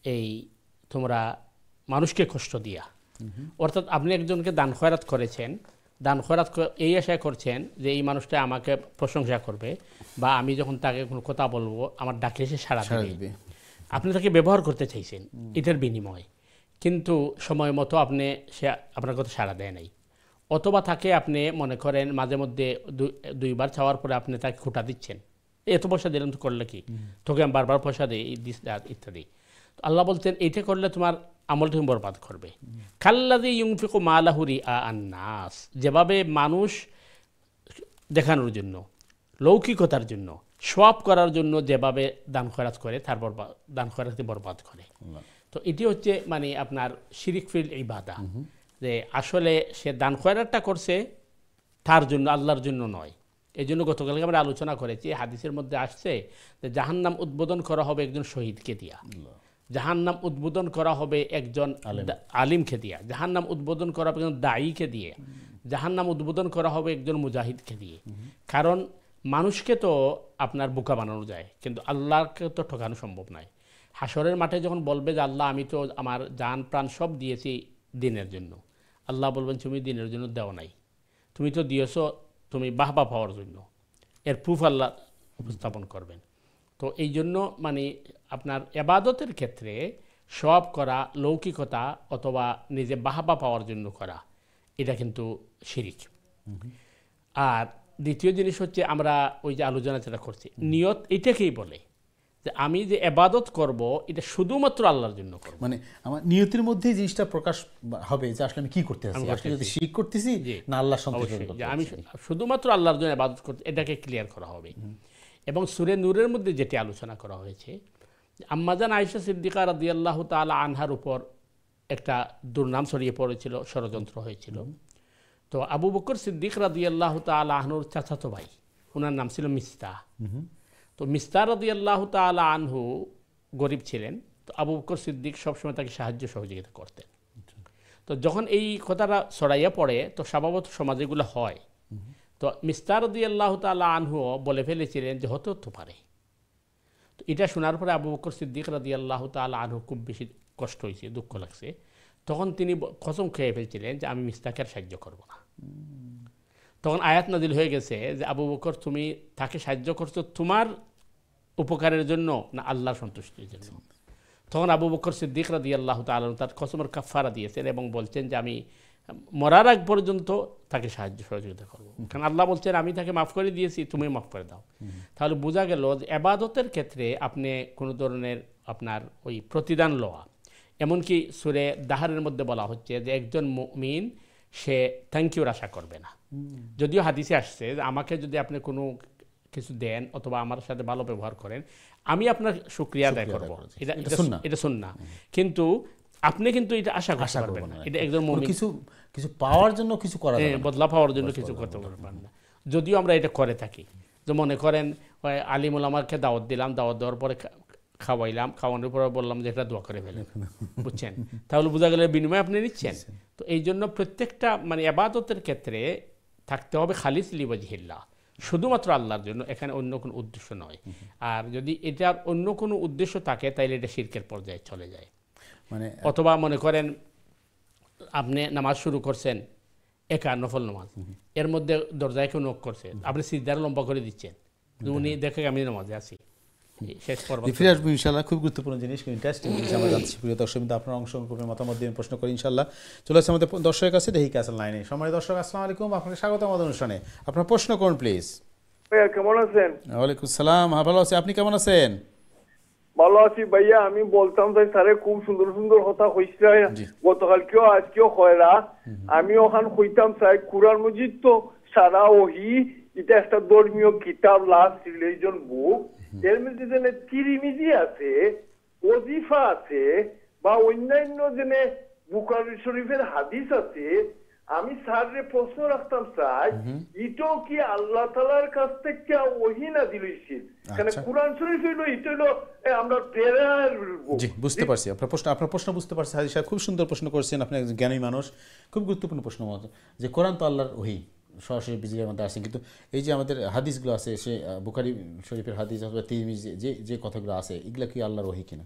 এই তোমরা মানুষকে কষ্ট দিয়া। অর্থাৎ আপনি একজনকে দান খয়রাত করেছেন, দান খয়রাত এই আশায় করছেন যে এই মানুষটা আমাকে প্রশংসা করবে, বা আমি যখন তাকে কোনো কথা বলবো আমার ডাকে সে সাড়া দেবে। আপনি তাকে ব্যবহার করতে চাইছেন এটার বিনিময়ে, কিন্তু সময় মতো সে আপনার কথা সাড়া দেয় নাই, অথবা তাকে আপনি মনে করেন মাঝে মধ্যে দুইবার চাওয়ার পরে আপনি তাকে খোটা দিচ্ছেন, এত পয়সা দিলাম তো করলে কি, তোকে আমি বারবার পয়সা দিই ইত্যাদি। তো আল্লাহ বলতেন এইটা করলে তোমার আমল তুমি বরবাদ করবে। কাল্লাযী ইউনফিকু মালাহু রিআ আন-নাস, যেভাবে মানুষ দেখানোর জন্য, লৌকিকতার জন্য, সোয়াব করার জন্য যেভাবে দান খয়রাত করে, তার দান খয়রাতকে বরবাদ করে। তো এটি হচ্ছে মানে আপনার শিরিক ফিল ইবাদা, যে আসলে সে দান খয়রাতটা করছে তার জন্য, আল্লাহর জন্য নয়। এই জন্য গতকালকে আমরা আলোচনা করেছি, হাদিসের মধ্যে আসছে যে জাহান্নাম উদ্বোধন করা হবে একজন শহীদকে দিয়া, জাহান্নাম উদ্বোধন করা হবে একজন আলিমকে দিয়া, জাহান্নাম উদ্বোধন করা হবে একজন দায়ীকে দিয়ে, জাহান্নাম উদ্বোধন করা হবে একজন মুজাহিদকে দিয়ে। কারণ মানুষকে তো আপনার বোকা বানানো যায়, কিন্তু আল্লাহকে তো ঠকানো সম্ভব নয়। হাসরের মাঠে যখন বলবে যে আল্লাহ আমি তো আমার জান প্রাণ সব দিয়েছি দিনের জন্য, আল্লাহ বলবেন তুমি দিনের জন্য দেও নাই, তুমি তো দিয়েছ তুমি বাহবা পাওয়ার জন্য। এর প্রুফ আল্লাহ উপস্থাপন করবেন। তো এই জন্য মানে আপনার এবাদতের ক্ষেত্রে সব করা, লৌকিকতা অথবা নিজে বাহবা পাওয়ার জন্য করা, এটা কিন্তু শিরিক। আর দ্বিতীয় জিনিস হচ্ছে আমরা ওই যে আলোচনা যেটা করছি, নিয়ত এটাকেই বলে যে আমি যে এবাদত করব এটা শুধুমাত্র আল্লাহর জন্য করব। মানে আমার নিয়তের মধ্যে জিনিসটা প্রকাশ হবে যে আসলে আমি কি করতেছি, আসলে যদি শিরক করতেছি না আল্লাহর সন্তুষ্টি করতেছি, আমি শুধুমাত্র আল্লাহর জন্য ইবাদত করতে, এটাকে ক্লিয়ার করা হবে। এবং সূরা নূরের মধ্যে যেটি আলোচনা করা হয়েছে, আম্মাজান আয়েশা সিদ্দিকা রাদিয়াল্লাহু তাআলা আনহার উপর একটা দুর্নাম ছড়িয়ে পড়েছিল, ষড়যন্ত্র হয়েছিল। তো আবু বকর সিদ্দিক রাদিয়াল্লাহু তাআলা আনহুর চাচাতো ভাই, ওনার নাম ছিল মিস্তাহ। তো মিস্তাহ রাদিয়াল্লাহু তাআলা আনহু গরিব ছিলেন, তো আবু বকর সিদ্দিক সবসময় তাকে সাহায্য সহযোগিতা করতেন। তো যখন এই কথাটা ছড়াইয়া পড়ে, তো স্বভাবত সমাজেগুলো হয়, তো মিস্তাহ রাদিয়াল্লাহু তাআলা আনহু বলে ফেলেছিলেন যে হতে পারে। তো এটা শোনার পরে আবু বকর সিদ্দিক রাদিয়াল্লাহু তাআলা আনহু খুব বেশি কষ্ট হয়েছে, দুঃখ লাগছে। তখন তিনি কসম খেয়ে ফেলছিলেন যে আমি মিস্তাহকে আর সাহায্য করব না। তখন আয়াত নাজিল হয়ে গেছে যে আবু বকর তুমি তাকে সাহায্য করছো তোমার উপকারের জন্য না আল্লাহর সন্তুষ্টির জন্য। তখন আবু বকর সিদ্দিক রাদিয়াল্লাহু তাআলা তার কসমের কাফারা দিয়েছেন এবং বলছেন যে আমি মরার আগ পর্যন্ত তাকে সাহায্য সহযোগিতা করবো, কারণ আল্লাহ বলছেন আমি তাকে মাফ করে দিয়েছি, তুমি মাফ করে দাও। তাহলে বোঝা গেল যে ইবাদতের ক্ষেত্রে আপনি কোনো ধরনের আপনার ওই প্রতিদান লওয়া, এমনকি সূরা দাহরের মধ্যে বলা হচ্ছে যে একজন মুমিন সে থ্যাংক ইউর আশা করবে না। যদিও হাদিসে আসছে যে আমাকে যদি আপনি কোনো কিছু দেন অথবা আমার সাথে ভালো ব্যবহার করেন, আমি আপনার শুকরিয়া আদায় করব, এটা সুন্নাহ। কিন্তু আপনি কিন্তু এটা আশা করবেন না, এটা একজন মুমিন কিছু পাওয়ার জন্য কিছু করা যাবে না, বদলা পাওয়ার জন্য কিছু করতে পারবেন না। যদিও আমরা এটা করে থাকি, যে মনে করেন আলিম ওলামাকে দাওয়াত দিলাম, দাওয়াত দেওয়ার পরে খাওয়াইলাম, খাওয়ানোর পরে বললাম যে এটা দোয়া করে ফেলেন, বুঝছেন? তাহলে বোঝা গেল বিনিময়ে আপনি নিচ্ছেন। তো এই জন্য প্রত্যেকটা মানে ইবাদতের ক্ষেত্রে থাকতে হবে খালিস লিওয়াজহিল্লাহ, শুধুমাত্র আল্লাহর জন্য, এখানে অন্য কোনো উদ্দেশ্য নয়। আর যদি এটার অন্য কোনো উদ্দেশ্য থাকে তাহলে এটা শিরকের পর্যায়ে চলে যায়। মানে অথবা মনে করেন আপনি নামাজ শুরু করছেন, একা নফল নামাজ, এর মধ্যে দরজায় কেউ নক করছে, আপনি সিজদার লম্বা করে দিচ্ছেন, উনি দেখে আমি নামাজে আছি, শেষ পর্ব ফিরে আসবো ইনশাআল্লাহ। খুব গুরুত্বপূর্ণ জিনিস, ইন্টারেস্টিং জিনিস আমরা জানছি। প্রিয় দর্শক, আপনারা অংশগ্রহণ করবেন, মতামত দিন, প্রশ্ন করি ইনশাআল্লাহ। চলে আসছে আমাদের দর্শকের কাছে, দেখি ক্যাসেল লাইনে। সম্মানিত দর্শক, আসসালামু আলাইকুম, আপনাকে স্বাগত আমাদের অনুষ্ঠানে। আপনার প্রশ্ন করুন প্লিজ। কেমন আছেন? ওয়ালাইকুম সালাম, হ্যাঁ ভালো আছি, আপনি কেমন আছেন? ভালো আছি ভাইয়া। আমি বলতাম যে স্যারে খুব সুন্দর সুন্দর কথা কইছে, গতকালকেও আজকেও কয়রা। আমি ওখান কইতাম চাই কুরআন মজিদ তো সারা ওহি, এটা একটা ধর্মীয় কিতাব, লাস্ট রিলিজন বুক। এর মধ্যে যেন তিরমিজি আছে, ওজিফা আছে, বা অন্যান্য যেন বুখারী শরীফের হাদিস আছে, আমি স্যাররে প্রশ্ন রাখতাম স্যার, এটাও কি আল্লাহ তাআলার কাছ থেকে ওহী নাযিল হইছে? কারণ কুরআন শরীফ হইলো এটা হইলো আমরা প্রেরণার। জি, বুঝতে পারছি আপনার প্রশ্ন বুঝতে পারছি হাজী সাহেব, খুব সুন্দর প্রশ্ন করেছেন, আপনি একজন জ্ঞানী মানুষ, খুব গুরুত্বপূর্ণ প্রশ্ন মতো যে কোরআন তো আল্লাহর ওহী সরাসরি বিজির মধ্যে আসে, কিন্তু এই যে আমাদের হাদিসগুলো আছে, সে বুখারী শরীফের হাদিস অথবা তিরমিজি যে কথাগুলো আছে, এগুলো কি আল্লাহর ওহী কিনা?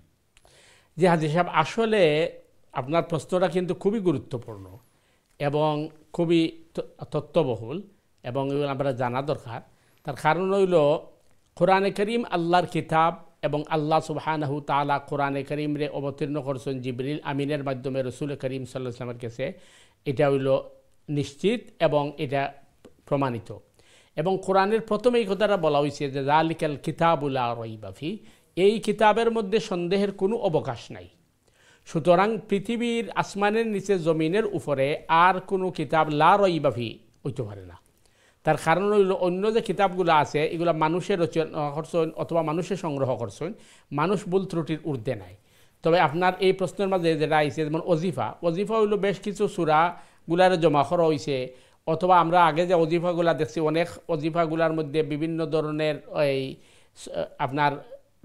জি হাজী সাহেব, আসলে আপনার প্রশ্নটা কিন্তু খুবই গুরুত্বপূর্ণ এবং খুবই তত্ত্ববহুল এবং এগুলো আমরা জানা দরকার। তার কারণ হইল কোরআনে করিম আল্লাহর কিতাব এবং আল্লাহ সুবহানাহু তাআলা কোরআনে করিমরে অবতীর্ণ করছেন জিবরিল আমিনের মাধ্যমে রসুল করিম সাল্লাল্লাহু আলাইহি ওয়াসাল্লামের কাছে, এটা হইল নিশ্চিত এবং এটা প্রমাণিত। এবং কোরআনের প্রথমে এই কথাটা বলা হয়েছে যে যালিকাল কিতাবুল লা রাইবা ফি, এই কিতাবের মধ্যে সন্দেহের কোনো অবকাশ নাই। সুতরাং পৃথিবীর আসমানের নিচে জমিনের উপরে আর কোনো কিতাব লা রাইবা ফি হইতে পারে না। তার কারণ হইল অন্য যে কিতাবগুলো আছে এগুলো মানুষের রচনা করছেন অথবা মানুষের সংগ্রহ করছেন, মানুষ ভুল ত্রুটির ঊর্ধ্বে নাই। তবে আপনার এই প্রশ্নের মাঝে যেটা আইছে যেমন অজিফা হইল বেশ কিছু সূরাগুলার জমা করা হয়েছে, অথবা আমরা আগে যে অজিফাগুলা দেখছি অনেক অজিফাগুলার মধ্যে বিভিন্ন ধরনের এই আপনার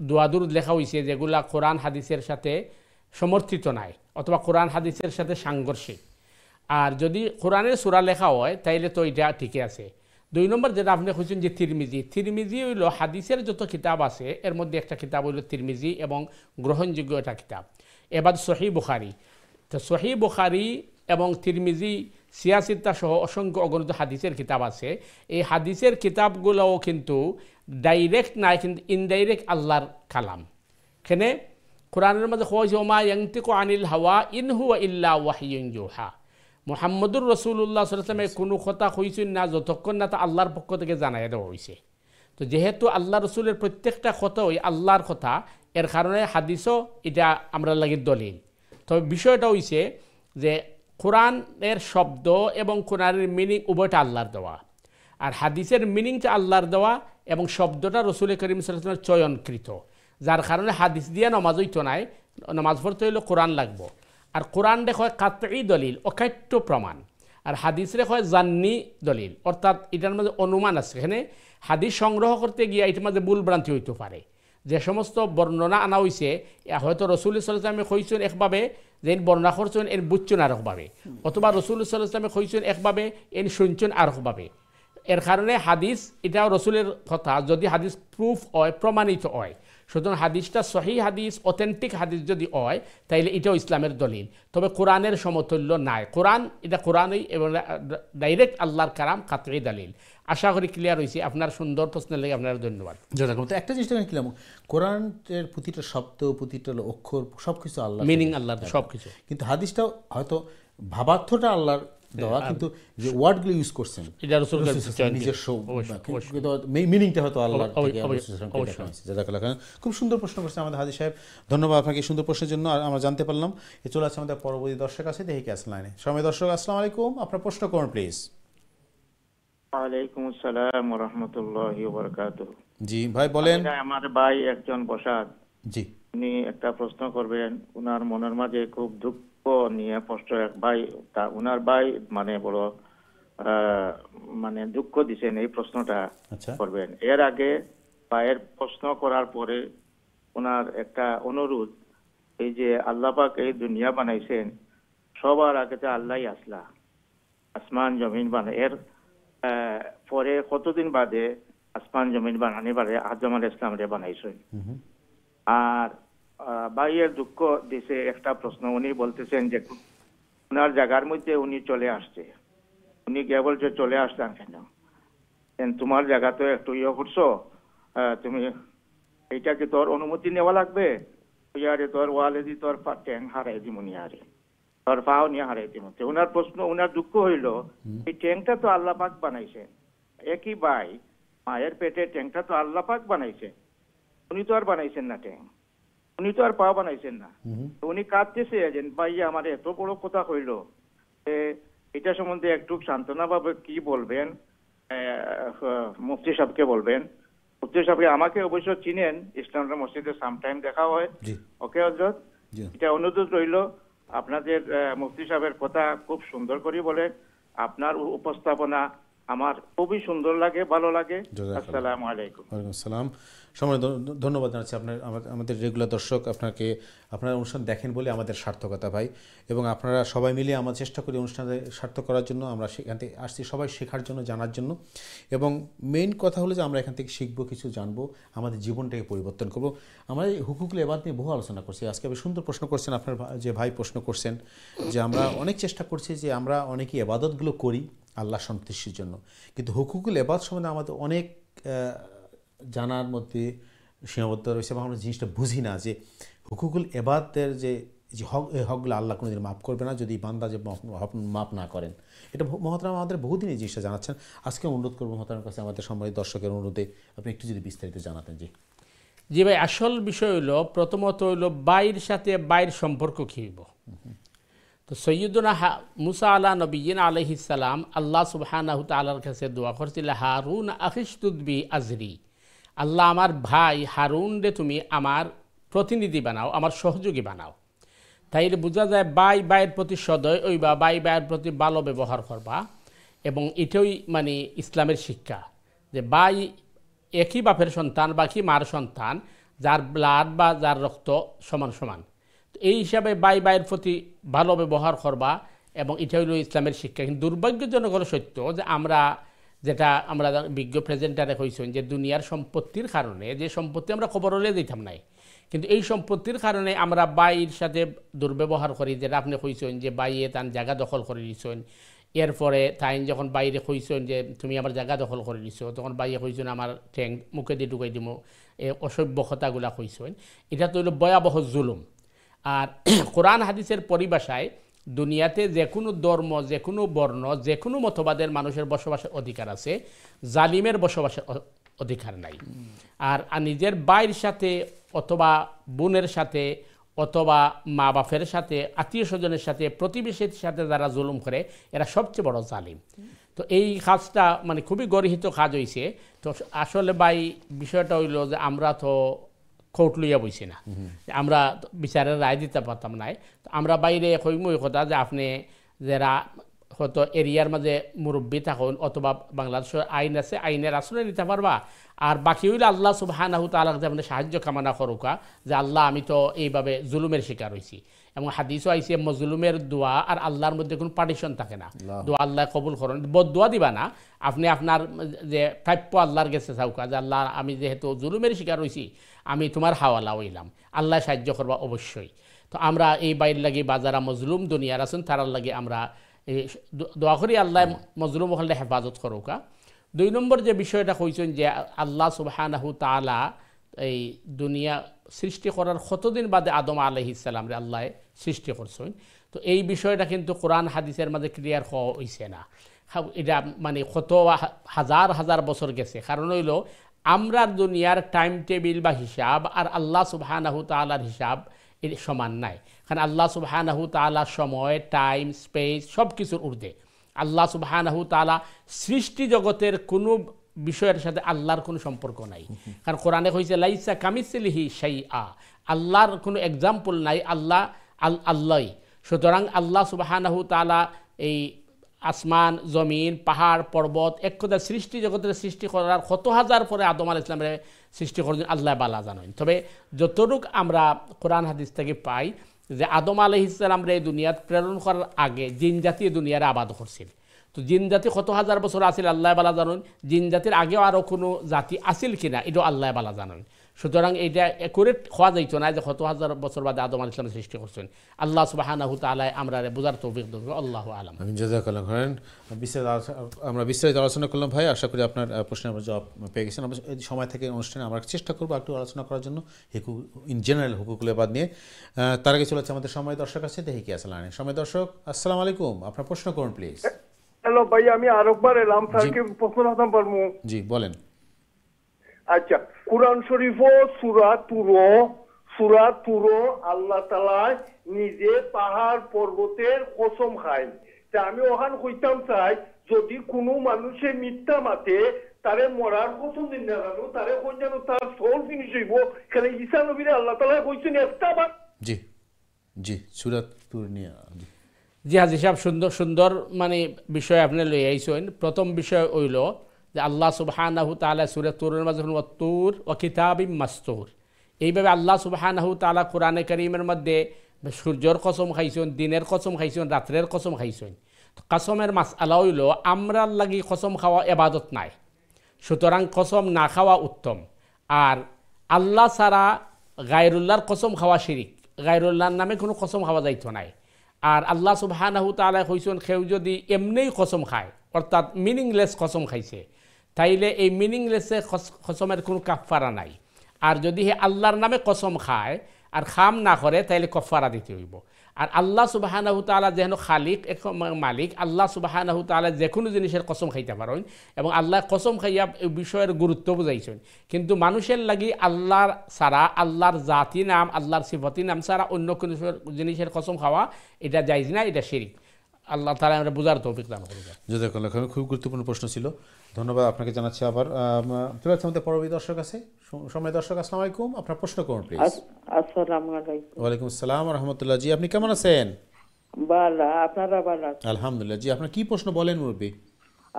দোয়াদুরুদ লেখা হয়েছে যেগুলা কোরআন হাদিসের সাথে সমর্থিত নাই অথবা কোরআন হাদিসের সাথে সাংঘর্ষিক। আর যদি কোরআনের সূরা লেখা হয় তাইলে তো এটা ঠিকই আছে। 2 নম্বর যেটা আপনি খুঁজছেন যে তিরমিজি হইল হাদিসের যত কিতাব আছে এর মধ্যে একটা কিতাব হইল তিরমিজি এবং গ্রহণযোগ্য একটা কিতাব। এবার সহিহ বুখারী, তো সহিহ বুখারী এবং তিরমিজি সিয়াসিত্তা সহ অসংখ্য অগণিত হাদিসের কিতাব আছে। এই হাদিসের কিতাবগুলোও কিন্তু ডাইরেক্ট নাই, কিন্তু ইনডাইরেক্ট আল্লাহর কালাম। এখানে কোরআনের মধ্যে হয়েছে ওমা ইয়ানতিকু আনিল হাওয়া ইন হুয়া ইল্লা ওয়াহয়ুন ইউহা, মুহাম্মদুর রাসূলুল্লাহ সাল্লাল্লাহু আলাইহি ওয়াসাল্লাম কোনো কথা কইছেন না যতক্ষণ না তা আল্লাহর পক্ষ থেকে জানাই দেওয়া হয়েছে। তো যেহেতু আল্লাহ রসুলের প্রত্যেকটা কথা ওই আল্লাহর কথা, এর কারণে হাদিসও এটা আমরা লাগি দলিল। তবে বিষয়টা হইছে যে কোরআনের শব্দ এবং কোরআনের মিনিং উভয়টা আল্লাহর দেওয়া, আর হাদিসের মিনিংটা আল্লাহর দেওয়া এবং শব্দটা রসুল করিম সাল্লাল্লাহু আলাইহি ওয়াসাল্লামের চয়নকৃত, যার কারণে হাদিস দিয়ে নামাজ হইতো নাই, নামাজ পড়তে হইলে কোরআন লাগবো। আর কোরআন রেখয় কাতঈ দলিল, অকাট্য প্রমাণ, আর হাদিস রেখয় জান্নি দলিল, অর্থাৎ এটার মধ্যে অনুমান আছে। এখানে হাদিস সংগ্রহ করতে গিয়ে এটার মধ্যে ভুল ভ্রান্তি হইতে পারে। যে সমস্ত বর্ণনা আনা হয়েছে হয়তো রসুল সাল্লাল্লাহু আলাইহি ওয়াসাল্লামে কইছেন একভাবে, যে বর্ণনা করছেন এর বুঝছেন আরেকভাবে, অথবা রসুল সাল্লাল্লাহু আলাইহি ওয়াসাল্লামে কইছেন একভাবে এর শুনছেন আরেকভাবে। এর কারণে হাদিস এটাও রসুলের কথা, যদি হাদিস প্রুফ হয়, প্রমাণিত হয়, সুতরাং হাদিসটা সহিহ হাদিস, অথেন্টিক হাদিস যদি হয় তাইলে এটাও ইসলামের দলিল। তবে কোরআনের সমতুল্য নাই। কোরআন এটা কোরআনই এবং ডাইরেক্ট আল্লাহর কালাম, কাতঈ দলিল। আশা করি ক্লিয়ার হয়েছে। আপনার সুন্দর প্রশ্নের লাগে আপনার ধন্যবাদ। জাযাকাল্লাহ। তো একটা জিনিস আমি কিলাম, কোরআনের প্রতিটা শব্দ, প্রতিটা অক্ষর সবকিছু আল্লাহ, মিনিং আল্লাহর সবকিছু, কিন্তু হাদিসটাও হয়তো ভাবার্থটা আল্লাহর দেওয়া, কিন্তু যে ওয়ার্ডগুলো ইউজ করছেন এটা রাসূলের নিজস্ব, মিনিংটা হয়তো আল্লাহর থেকে। জাযাকাল্লাহ। খুব সুন্দর প্রশ্ন করছেন আমাদের হাজী সাহেব, ধন্যবাদ আপনাকে সুন্দর প্রশ্নের জন্য। আর আমরা জানতে পারলাম এ চলে আসছে আমাদের পরবর্তী দর্শক আছে, দেখি কি আছে লাইনে। সময় দর্শক, আসসালামু আলাইকুম, আপনার প্রশ্ন করুন প্লিজ। ওয়ালাইকুম আসসালাম ওয়া রাহমাতুল্লাহি ওয়া বারাকাতুহু। জি ভাই বলেন। আমার ভাই একজন বসাত, জি উনি একটা প্রশ্ন করবেন। উনার মনের মাঝে খুব দুঃখ নিয়ে প্রশ্ন, এক ভাই উনার ভাই মানে বড় মানে দুঃখ দিছেন, এই প্রশ্নটা করবেন। এর আগে ভাইয়ের প্রশ্ন করার পরে ওনার একটা অনুরোধ, এই যে আল্লাহ পাক এই দুনিয়া বানাইছেন, সবার আগে তো আল্লাহই আসলা, আসমান জমিন বানায়, এর পরে কতদিন বাদে আসমান জমিন বানানি বাদে আদম আলাইহিস সালাম রে বানাইছেন। আর ভাইয়ের দুঃখ দিছে একটা প্রশ্ন, উনি বলতেছেন যে ওনার জায়গার মধ্যে উনি চলে আসছে, উনি গিয়ে বলছে চলে আসলাম কেন, তোমার জায়গা তো একটু ইয়ে করছো, তুমি এইটা কি তোর অনুমতি নেওয়া লাগবে, ইয়ারে তোর ওয়ালেদি তোর ট্যাং হারাই দিমুনি, আরে তোর পাও নিয়ে হারাই দিমু। ওনার প্রশ্ন, ওনার দুঃখ হইল এই ট্যাংটা তো আল্লাহ পাক বানাইছে, একই ভাই মায়ের পেটে ট্যাংটা তো আল্লাহ পাক বানাইছে, উনি তো আর বানাইছেন না ট্যাং, উনি তো আর পা বানাইছেন না। উনি কাঁদতেছে যে ভাই আমার এত বড় কথা হইল, এটা সম্বন্ধে একটু সান্ত্বনা ভাবে কি বলবেন, মুফতি সাহেবকে বলবেন। মুফতি সাহেবকে আমাকে অবশ্য চিনেন, ইসলামের মসজিদে সামটাইম দেখা হয়। ওকে হযরত, এটা অনুরোধ রইল আপনাদের মুফতি সাহেবের কথা খুব সুন্দর করে বলেন, আপনার উপস্থাপনা আমার খুবই সুন্দর লাগে, ভালো লাগে। আসসালামু আলাইকুম। ওয়ালাইকুম আসসালাম। সময় ধন্যবাদ জানাচ্ছি আপনার, আমাদের রেগুলার দর্শক, আপনাকে আপনারা অনুষ্ঠান দেখেন বলে আমাদের সার্থকতা ভাই, এবং আপনারা সবাই মিলে আমরা চেষ্টা করি অনুষ্ঠানে সার্থক করার জন্য। আমরা সেখান থেকে আসছি সবাই শেখার জন্য, জানার জন্য, এবং মেইন কথা হলো যে আমরা এখান থেকে শিখবো, কিছু জানবো, আমাদের জীবনটাকে পরিবর্তন করবো। আমরা এই হুকুকুল ইবাদত নিয়ে বহু আলোচনা করছি। আজকে আপনি সুন্দর প্রশ্ন করছেন, আপনার যে ভাই প্রশ্ন করছেন যে আমরা অনেক চেষ্টা করছি যে আমরা অনেকে ইবাদতগুলো করি আল্লাহ সন্তুষ্টির জন্য, কিন্তু হুকুকুল ইবাদত সম্বন্ধে আমাদের অনেক জানার মধ্যে সীমাবদ্ধ রয়েছে, এবং আমরা জিনিসটা বুঝি না যে হুকুকুল ইবাদতের যে হক, এই হকগুলো আল্লাহ কোনোদিন মাফ করবে না যদি বান্দা যে মাফ না করেন। এটা মহতারাম আমাদের বহুদিন এই জিনিসটা জানাচ্ছেন। আজকে অনুরোধ করবো মহতারামের কাছে, আমাদের সম্মানিত দর্শকের অনুরোধে আপনি একটু যদি বিস্তারিত জানাতেন। জি ভাই, আসল বিষয় হইল, প্রথমত হইল বাইর সাথে বাইর সম্পর্ক কী হইব। তো সৈয়দুনা মুসা আলা নবীন আলাইহিস সালাম আল্লাহ সুবহানাহু তাআলার কাছে দোয়া করছিল, হারুন আখিশতুদবি আজরি, আল্লাহ আমার ভাই হারুন রে তুমি আমার প্রতিনিধি বানাও, আমার সহযোগী বানাও। তাইলে বোঝা যায় বাই বাইয়ের প্রতি সদয় হইবা, বাই বাইয়ের প্রতি ভালো ব্যবহার করবা, এবং এটাই মানে ইসলামের শিক্ষা যে বাই একই বাপের সন্তান বা কি মার সন্তান, যার ব্লাড বা যার রক্ত সমান সমান। তো এই হিসাবে বাই বাইয়ের প্রতি ভালো ব্যবহার করবা, এবং এটা হইল ইসলামের শিক্ষা। কিন্তু দুর্ভাগ্যজনক হলো সত্য যে আমরা বিজ্ঞ প্রেজেন্টারে কইছেন যে দুনিয়ার সম্পত্তির কারণে, যে সম্পত্তি আমরা খবর হলে দিতাম নাই, কিন্তু এই সম্পত্তির কারণে আমরা বাইর সাথে দুর্ব্যবহার করি, যেটা আপনি কইছেন যে বাইয়ে তার জায়গা দখল করে দিয়েছেন। এরপরে তাই যখন বাইরে কইছেন যে তুমি আমার জায়গা দখল করে দিছো, তখন বাইয়ে কইছেন আমার ঠ্যাং মুখে দিয়ে ঢুকাই দিব, এই অসভ্য কথাগুলা কইছেন। এটা তো হইল ভয়াবহ জুলুম। আর কোরআন হাদিসের পরিভাষায় দুনিয়াতে যে কোনো ধর্ম, যে কোনো বর্ণ, যে কোনো মতবাদের মানুষের বসবাসের অধিকার আছে, জালিমের বসবাসের অধিকার নাই। আর নিজের বাইর সাথে অথবা বোনের সাথে অথবা মা বাপের সাথে, আত্মীয় স্বজনের সাথে, প্রতিবেশীর সাথে যারা জুলুম করে, এরা সবচেয়ে বড় জালিম। তো এই কাজটা মানে খুবই গর্হিত কাজ হয়েছে। তো আসলে ভাই বিষয়টা হইল যে আমরা তো কোর্ট লইয়া বইছি না, আমরা বিচারের রায় দিতে পারতাম নাই। তো আমরা বাইরে কইমু এই কথা যে আপনি যারা হয়তো এরিয়ার মাঝে মুরব্বী থাকুন অথবা বাংলাদেশের আইন আছে, আইনের আসলে নিতে পারবা। আর বাকি হইলে আল্লাহ সুবহানাহু তাআলা আপনি সাহায্য কামনা করুকা যে আল্লাহ আমি তো এইভাবে জুলুমের শিকার হয়েছি। এবং হাদিসও আইসে মজলুমের দোয়া আর আল্লাহর মধ্যে কোনো পার্টিশন থাকে না, দোয়া আল্লাহ কবুল করেন। বদদোয়া দিবা না, আপনি আপনার যে প্রাপ্য আল্লাহর কাছে চাউকা যে আল্লাহ আমি যেহেতু জুলুমের শিকার হয়েছি, আমি তোমার হাওয়ালা হইলাম, আল্লাহ সাহায্য করবা অবশ্যই। তো আমরা এই বাইর লাগি বা যারা মজলুম দুনিয়ার আছেন তারার লাগে আমরা দোয়া করি আল্লাহ মজলুম হলে হেফাজত করুকা। 2 নম্বর যে বিষয়টা কইছেন যে আল্লাহ সুবহানাহু তাআলা এই দুনিয়া সৃষ্টি করার কতদিন বাদে আদম আলাইহিস সালাম রে আল্লাহ সৃষ্টি করছেন। তো এই বিষয়টা কিন্তু কোরআন হাদিসের মাঝে ক্লিয়ার হইছে না। এটা মানে কত হাজার হাজার বছর গেছে। কারণ হইল আমরা দুনিয়ার টাইম টেবিল বা হিসাব আর আল্লাহ সুবহানাহু তাআলার হিসাব এর সমান নাই। কারণ আল্লাহ সুবহানাহু তাআলা সময়, টাইম, স্পেস সব কিছুর ঊর্ধ্বে। আল্লাহ সুবহানাহু তাআলা সৃষ্টি জগতের কোনো বিষয়ের সাথে আল্লাহর কোনো সম্পর্ক নাই। কারণ কোরআনে কইছে লাইসা কামিসলিহি শাইআ, আল্লাহর কোনো এক্সাম্পল নাই, আল্লাহ আল্লাহই। সুতরাং আল্লাহ সুবহানাহু তাআলা এই আসমান, জমিন, পাহাড়, পর্বত এক কথা সৃষ্টি জগতের সৃষ্টি করার কত হাজার পরে আদম আলাইহিস সালামের সৃষ্টি করেছেন আল্লাহ বালা জানেন। তবে যতটুকু আমরা কোরআন হাদিস থেকে পাই যে আদম আলাইহিস সালাম রে দুনিয়াত প্রেরণ করার আগে জিন জাতি দুনিয়ার আবাদ করছিল। তো জিন জাতি কত হাজার বছর আসিল আল্লাহ বালা জানেন। জিন জাতির আগেও আরও কোনো জাতি আসিল কিনা এটাও আল্লাহ বালা জানেন। সুতরাং এটা একুরেট হওয়া যাইত না যে কত হাজার বছর বাদে আদম আলাইহিস সালাম সৃষ্টি করছেন। আল্লাহ সুবহানাহু তাআলা আমরা বুঝার তৌফিক দান করুন। আল্লাহু আলাম। আমি জাযাকাল্লাহ খাইরান। আমরা বিস্তারিত আলোচনা করলাম ভাই, আশা করি আপনার প্রশ্নের আমরা জবাব পেয়ে গেছেন। আমরা সময় থেকে অনুষ্ঠানে আমরা চেষ্টা করবো একটু আলোচনা করার জন্য ইন জেনারেল হুকুকুল ইবাদ নিয়ে। তার আগে চলে যাচ্ছে আমাদের সময় দর্শক আছে, দেখি কি আছে লাইনে। সময় দর্শক আসসালামু আলাইকুম, আপনার প্রশ্ন করুন প্লিজ। হ্যালো ভাই, আমি আরেকবার এলাম, স্যারকে প্রশ্ন রাখতে পারবো? জি বলেন। আচ্ছা, কুরআন শরীফ সূরা তুর আল্লাহ তাআলা নিজে পাহাড় পর্বতের কসম খায়। তা আমি ওখান কইতাম চাই যদি কোনো মানুষে মিথ্যা মাতে তারে মরার কসম দিন না জানো, তারে কোন জানো তার সোল ফিনিশ হইব। এখানে ঈসা নবীরে আল্লাহ তাআলা কইছেন একটা বার। জি জি সূরা তুর নিয়ে। জি হাজি সাহেব, সুন্দর সুন্দর মানে বিষয় আপনি লই আইছেন। প্রথম বিষয় হইল যে আল্লাহ সুবহানাহু তাআলা সূরা তুরের মাঝে তুর ওয়া কিতাবিম মাসতুর, এইভাবে আল্লাহ সুবহানাহু তাআলা কোরআনে কারীমের মধ্যে সূর্যের কসম খাইছেন, দিনের কসম খাইছেন, রাত্রের কসম খাইছেন। কসমের মাসআলা হইল আমরার লাগি কসম খাওয়া ইবাদত নাই, সুতরাং কসম না খাওয়া উত্তম। আর আল্লাহ ছাড়া গায়রুল্লাহর কসম খাওয়া শিরিক, গায়রুল্লাহর নামে কোনো কসম খাওয়া যাইতো নাই। আর আল্লাহ সুবহানাহু তাআলা কইছেন কেউ যদি এমনিই কসম খায়, অর্থাৎ মিনিংলেস কসম খাইছে, তাইলে এই মিনিংলেসে কসমের কোনো কাফারা নাই। আর যদি হে আল্লাহর নামে কসম খায় আর খাম না করে, তাইলে কফারা দিতে হইব। আর আল্লাহ সুবহানাহু তাআলা যেন খালিক মালিক, আল্লাহ সুবহানাহু তাআলা যে কোনো জিনিসের কসম খাইতে পারেন এবং আল্লাহ কসম খাইয়া এই বিষয়ের গুরুত্ব বুঝাইছেন। কিন্তু মানুষের লাগি আল্লাহর ছাড়া, আল্লাহর জাতি নাম, আল্লাহর সিফতি নাম ছাড়া অন্য কোনো জিনিসের কসম খাওয়া এটা জায়েজ না, এটা শিরিক। আল্লাহ তাআলা আমরা বুঝার তৌফিক দান করুন। জাযাকাল্লাহ খাইর, খুব গুরুত্বপূর্ণ প্রশ্ন ছিল, ধন্যবাদ আপনাকে জানাচ্ছি। আবার চলে যাচ্ছে আমাদের পরবর্তী দর্শক আছে। সময় দর্শক, আসসালামু আলাইকুম, আপনার প্রশ্ন করুন প্লিজ। আসসালামু আলাইকুম। ওয়ালাইকুম আসসালাম ওয়া রাহমাতুল্লাহ। জি আপনি কেমন আছেন? ভালো, আপনারা ভালো আছেন? আলহামদুলিল্লাহ। জি আপনার কি প্রশ্ন বলেন মুরব্বী?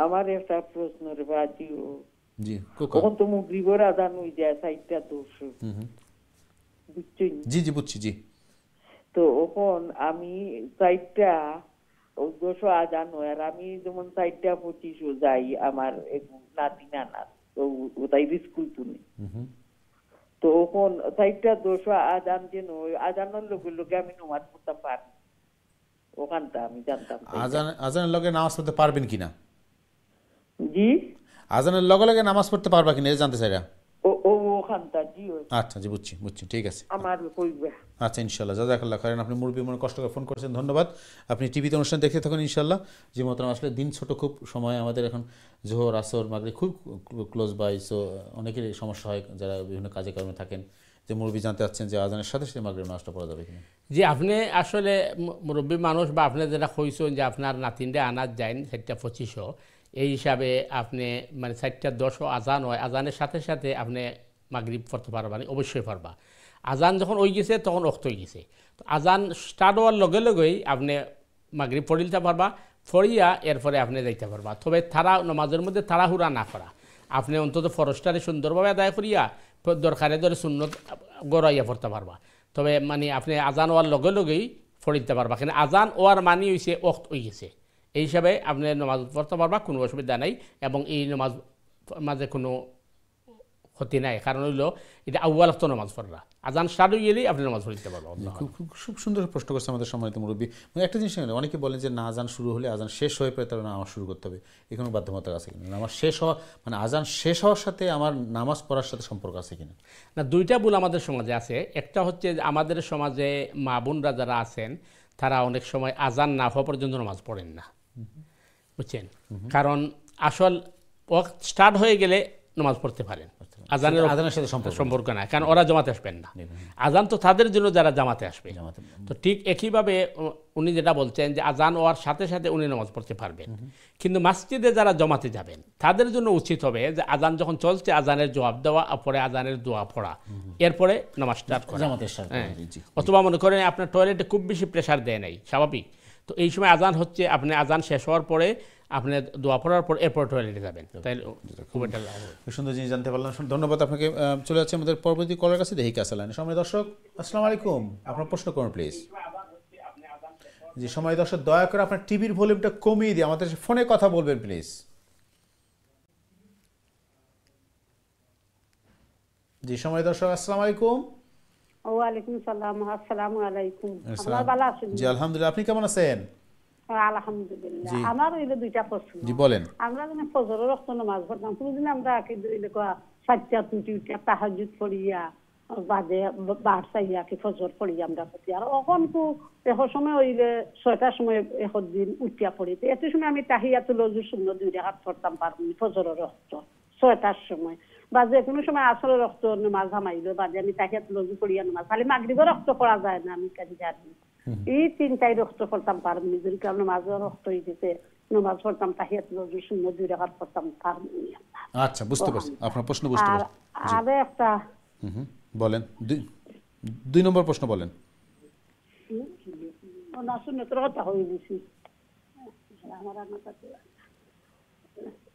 আমার একটা প্রশ্ন রে বাজিও। জি কখন তো মুগরিবের আজান হই যায় 4টা 10। বুঝছেন? জি জি বুঝছি। জি তো এখন আমি 4টা 10 আজান হয়, আর আমি যেমন 4টা 25 যাই আমার নাতি নানার, তো ওটাই স্কুল তুলি। তো এখন 4টা 10 আজান যেন আজানের লগে লগে আমি নামাজ পড়তে পারি, ওখানটা আমি জানতাম। আজানের লগে নামাজ পড়তে পারবেন কিনা? জি আজানের লগে লগে নামাজ পড়তে পারবা কিনা এটা জানতে চাইরা? ওখানটা জি। আচ্ছা জি বুঝছি ঠিক আছে। আমার কইবে। আচ্ছা ইনশাআল্লাহ, জাযাকাল্লাহ খাইরান। আপনি মুরব্বী মনে কষ্ট করে ফোন করেছেন, ধন্যবাদ। আপনি টিভিতে অনুষ্ঠান দেখতে থাকুন ইনশাআল্লাহ। জি মোহতারাম, আসলে দিন ছোট, খুব সময় আমাদের এখন জোহর আসর মাগরিব খুব ক্লোজ বাই, সো অনেকেরই সমস্যা হয় যারা বিভিন্ন কাজে কর্মে থাকেন। যে মুরব্বী জানতে চাচ্ছেন যে আজানের সাথে সাথে মাগরিব নামাজটা পড়া যাবে কিনা? জি আপনি আসলে মুরব্বী মানুষ, বা আপনি যেটা কইছেন যে আপনার নাতিনরে আনাত যাইন 4টা 25, এই হিসাবে আপনি মানে 4টা 10 আজান হয়, আজানের সাথে সাথে আপনি মাগরিব পড়তে পারবা, অবশ্যই পারবা। আজান যখন হয়ে গেছে তখন অক্ত হয়ে গেছে, তো আজান স্টার্ট হওয়ার লগে লগেই আপনি মাগরিব পড়িতে পারবা, পড়িয়া এরপরে আপনি যাইতে পারবা। তবে নামাজের মধ্যে তাড়াহুড়া না করা, আপনি অন্তত ফরজটারে সুন্দরভাবে আদায় করিয়া দরকারে ধরে সুন্নত গড়াইয়া পড়তে পারবা। তবে মানে আপনি আজান হওয়ার লগে লগেই পড়িতে পারবা, কিন্তু আজান হওয়ার মানে হয়েছে অক্ত হয়ে গেছে, এই হিসাবে আপনি নামাজ পড়তে পারবা, কোনো অসুবিধা নাই। এবং এই নামাজ মাঝে কোনো ক্ষতি নাই, কারণ হইলো এটা আউয়াল ওয়াক্ত নামাজ পড়রা, আজান স্টার্ট হয়ে গেলেই আপনি নামাজ পড়তে পারবেন। খুব সুন্দর প্রশ্ন করছে আমাদের সম্মানিত মুরব্বী। একটা জিনিস অনেকে বলেন যে না আজান শুরু হলে আজান শেষ হয়ে পড়ে তারপরে নামাজ শুরু করতে হবে, এই কোনো বাধ্যবাধকতা আছে কিনা? নামাজ শেষ হওয়া মানে আজান শেষ হওয়ার সাথে আমার নামাজ পড়ার সাথে সম্পর্ক আছে কিনা? না, দুইটা ভুল আমাদের সমাজে আছে। একটা হচ্ছে আমাদের সমাজে মা বোনরা যারা আছেন তারা অনেক সময় আজান না হওয়া পর্যন্ত নামাজ পড়েন না, বুঝছেন? কারণ আসল ওয়াক্ত স্টার্ট হয়ে গেলে নামাজ পড়তে পারেন, আজানের সাথে সম্পর্ক নাই, কারণ ওরা জামাতে আসবেন না। আজান তো তাদের জন্য যারা জামাতে আসবে। তো ঠিক একইভাবে উনি যেটা বলছেন যে আজান হওয়ার সাথে সাথে উনি নামাজ পড়তে পারবেন, কিন্তু মসজিদে যারা জমাতে যাবেন তাদের জন্য উচিত হবে যে আজান যখন চলছে আজানের জবাব দেওয়া, পরে আজানের দোয়া পড়া, এরপরে নামাজ স্টার্ট করা। অথবা মনে করেন আপনার টয়লেটে খুব বেশি প্রেশার দেয় নাই, স্বাভাবিক, তো এই সময় আজান হচ্ছে, আপনি আজান শেষ হওয়ার পরে আপনি দোয়া পড়ার পর এরপর টয়লেটে যাবেন, তাই খুব একটা সুন্দর জিনিস জানতে পারলাম, ধন্যবাদ আপনাকে। চলে যাচ্ছে আমাদের পরবর্তী কলের কাছে, দেখি কাছে লাইনে। সময় দর্শক, আসসালামু আলাইকুম, আপনার প্রশ্ন করুন প্লিজ। জি সময় দর্শক, দয়া করে আপনার টিভির ভলিউমটা কমিয়ে দিয়ে আমাদের ফোনে কথা বলবেন প্লিজ। জি সময় দর্শক, আসসালামু আলাইকুম। ওয়ালাইকুম সালাম। আসসালামু আলাইকুম। আপনারা ভালো আছেন? জি আলহামদুলিল্লাহ, আপনি কেমন আছেন? আলহামদুলিল্লাহ। আমার হইলো দুইটা প্রশ্ন। জি বলেন। আমরা যখন ফজরের ওয়াক্ত নামাজ পড়তাম, কোনদিন আমরা সাতটা উঠে তাহাজ্জুদ পড়িয়া বাদে বাড় চাইয়া কি ফজর পড়ি আমরা পড়ি, আর এখন এখন সময় হইলে 6টার সময় এখন দিন উঠিয়া পড়ি, এত সময় আমি তাহিয়াতুল ওযুর সুন্নাত 2 রাকাত পড়তাম পারবো ফজরের ওয়াক্ত 6টার সময়, বা যে কোনো সময় আসরের ওয়াক্ত নামাজ হামাইলো বাদে আমি তাহিয়াতুল ওযু পড়িয়া নামাজ, খালি মাগরিবের ওয়াক্ত পড়া যায় না, আমি কাজে জানি এই 3টাই রক্ত পড়তাম পারবো, যদি কারণ নামাজের রক্ত হয়ে গেছে নামাজ পড়তাম তাহিয়াতুল ওযুর সুন্নাত 2 রাকাত পড়তাম পারবো। আচ্ছা বুঝতে পারছি আপনার প্রশ্ন, বুঝতে পারছি। আর একটা বলেন, 2 নম্বর প্রশ্ন বলেন। না সুন্নতের কথা হয়ে দিছি আমার আর মাথা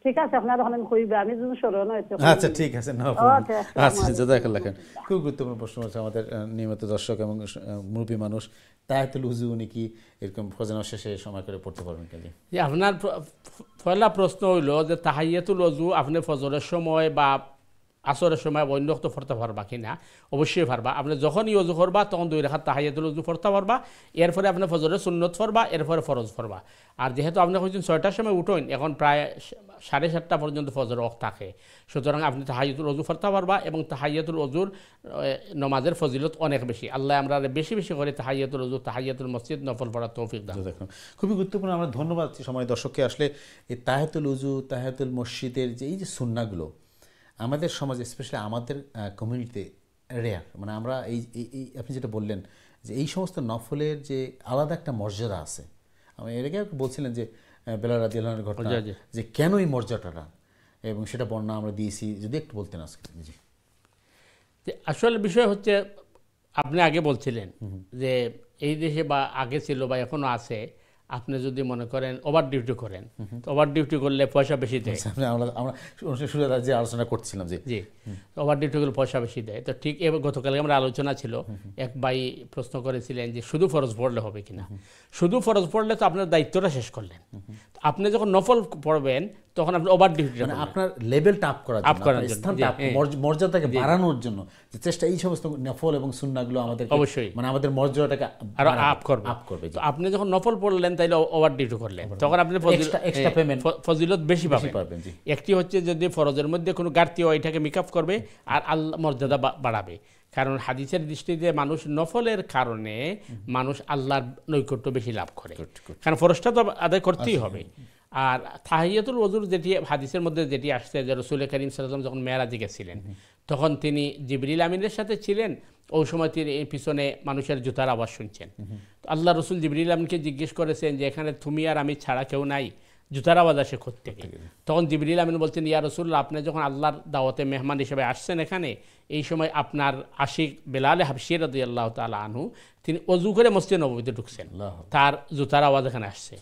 ঠিক আছে আপনার ওখানে কইবে আমি যদি স্মরণ হইতে আচ্ছা ঠিক আছে না আচ্ছা জাযাকাল্লাহ খান। খুব গুরুত্বপূর্ণ প্রশ্ন হচ্ছে আমাদের নিয়মিত দর্শক এবং মুরব্বী মানুষ তায়াতুল উযু উনি কি এরকম ফজর শেষে সময় করে পড়তে পারবেন কি? যে আপনার পয়লা প্রশ্ন হইল যে তাহিয়াতুল ওযু আপনি ফজরের সময় বা আসরের সময় অন্য তো পড়তে পারবা কিনা? অবশ্যই পারবা। আপনি যখনই ওযু করবা তখন 2 রাকাত তাহিয়াতুল ওযু পড়তে পারবা, এরপরে আপনি ফজরের সুন্নত পড়বা, এরপরে ফরজ পড়বা। আর যেহেতু আপনি কইছেন 6টার সময় উঠেন, এখন প্রায় 7:30 পর্যন্ত ফজর ওয়াক্ত থাকে, সুতরাং আপনি তাহিয়াতুল ওযু পড়তে পারবা এবং তাহিয়াতুল ওযুর নামাজের ফজিলত অনেক বেশি। আল্লাহ আমরা বেশি বেশি করে তাহিয়াতুল ওযু, তাহিয়াতুল মসজিদ নফল পড়ার তৌফিক দান। খুবই গুরুত্বপূর্ণ। আমরা ধন্যবাদ সময় দর্শককে। আসলে এই তাহিয়াতুল ওযু, তাহিয়াতুল মসজিদের যে এই যে সুন্নাহগুলো আমাদের সমাজে স্পেশালি আমাদের কমিউনিটিতে রেয়ার। মানে আমরা এই আপনি যেটা বললেন যে এই সমস্ত নফলের যে আলাদা একটা মর্যাদা আছে, আমি এর আগে বলছিলেন যে বেলাল রাদিয়াল্লাহু আনহুর ঘটনা, যে কেন এই মর্যাদাটা, এবং সেটা বর্ণনা আমরা দিয়েছি, যদি একটু বলতেন আজকে। জি, আসলে বিষয় হচ্ছে আপনি আগে বলছিলেন যে এই দেশে বা আগে ছিল বা এখনো আছে, আপনি যদি মনে করেন ওভার ডিউটি করেন, ওভার ডিউটি করলে পয়সা বেশি দেয়। আমরা শুরু যে আলোচনা করছিলাম জি, ওভার ডিউটি করলে পয়সা বেশি দেয়। তো ঠিক এবার গতকালকে আমরা আলোচনা ছিল, এক ভাই প্রশ্ন করেছিলেন যে শুধু ফরজ পড়লে হবে কিনা। শুধু ফরজ পড়লে তো আপনার দায়িত্বটা শেষ করলেন। আপনি যখন নফল পড়বেন তখন আপনি ওভার ডিউটি, মানে আপনার লেভেলটা আপ করার জন্য, মর্যাদাকে বাড়ানোর জন্য যে চেষ্টা, এই সমস্ত নফল এবং সুন্নাহগুলো আমাদের অবশ্যই মানে আমাদের মর্যাদাটাকে আরো আপ করবে। তো আপনি যখন নফল পড়লেন তাইলে ওভার ডিউটি করলেন, তখন আপনি এক্সট্রা পেমেন্ট, ফজিলত বেশি পাবেন। একটি হচ্ছে যদি ফরজের মধ্যে কোনো ঘাটতি হয় এটাকে মেকআপ করবে, আর আল্লাহ মর্যাদা বাড়াবে। কারণ হাদিসের দৃষ্টিতে মানুষ নফলের কারণে মানুষ আল্লাহর নৈকট্য বেশি লাভ করে, কারণ ফরজটা তো আদায় করতেই হবে। আর তাহিয়াতুল ওযুর যেটি হাদিসের মধ্যে যেটি আসছে যে রাসূল করিম সাল্লাল্লাহু আলাইহি ওয়াসাল্লাম যখন মেরাজে গেছিলেন তখন তিনি জিবরিল আমিনের সাথে ছিলেন, ওই সময় তিনি পিছনে মানুষের জুতার আওয়াজ শুনছেন। আল্লাহ রসুল জিবরিল আমিনকে জিজ্ঞেস করেছেন যে এখানে তুমি আর আমি ছাড়া কেউ নাই, জুতার আওয়াজ আসে কোত্থেকে? তখন জিবরিল আমিন বলছেন, ইয়া রাসূলুল্লাহ, আপনি যখন আল্লাহর দাওয়াতে মেহমান হিসেবে আসছেন এখানে, এই সময় আপনার আশিক বেলাল হাবশী রাদিয়াল্লাহু তাআলা আনহু তিনি ওযু করে মসজিদে নববীতে ঢুকছেন, তার জুতার আওয়াজ এখানে আসছে।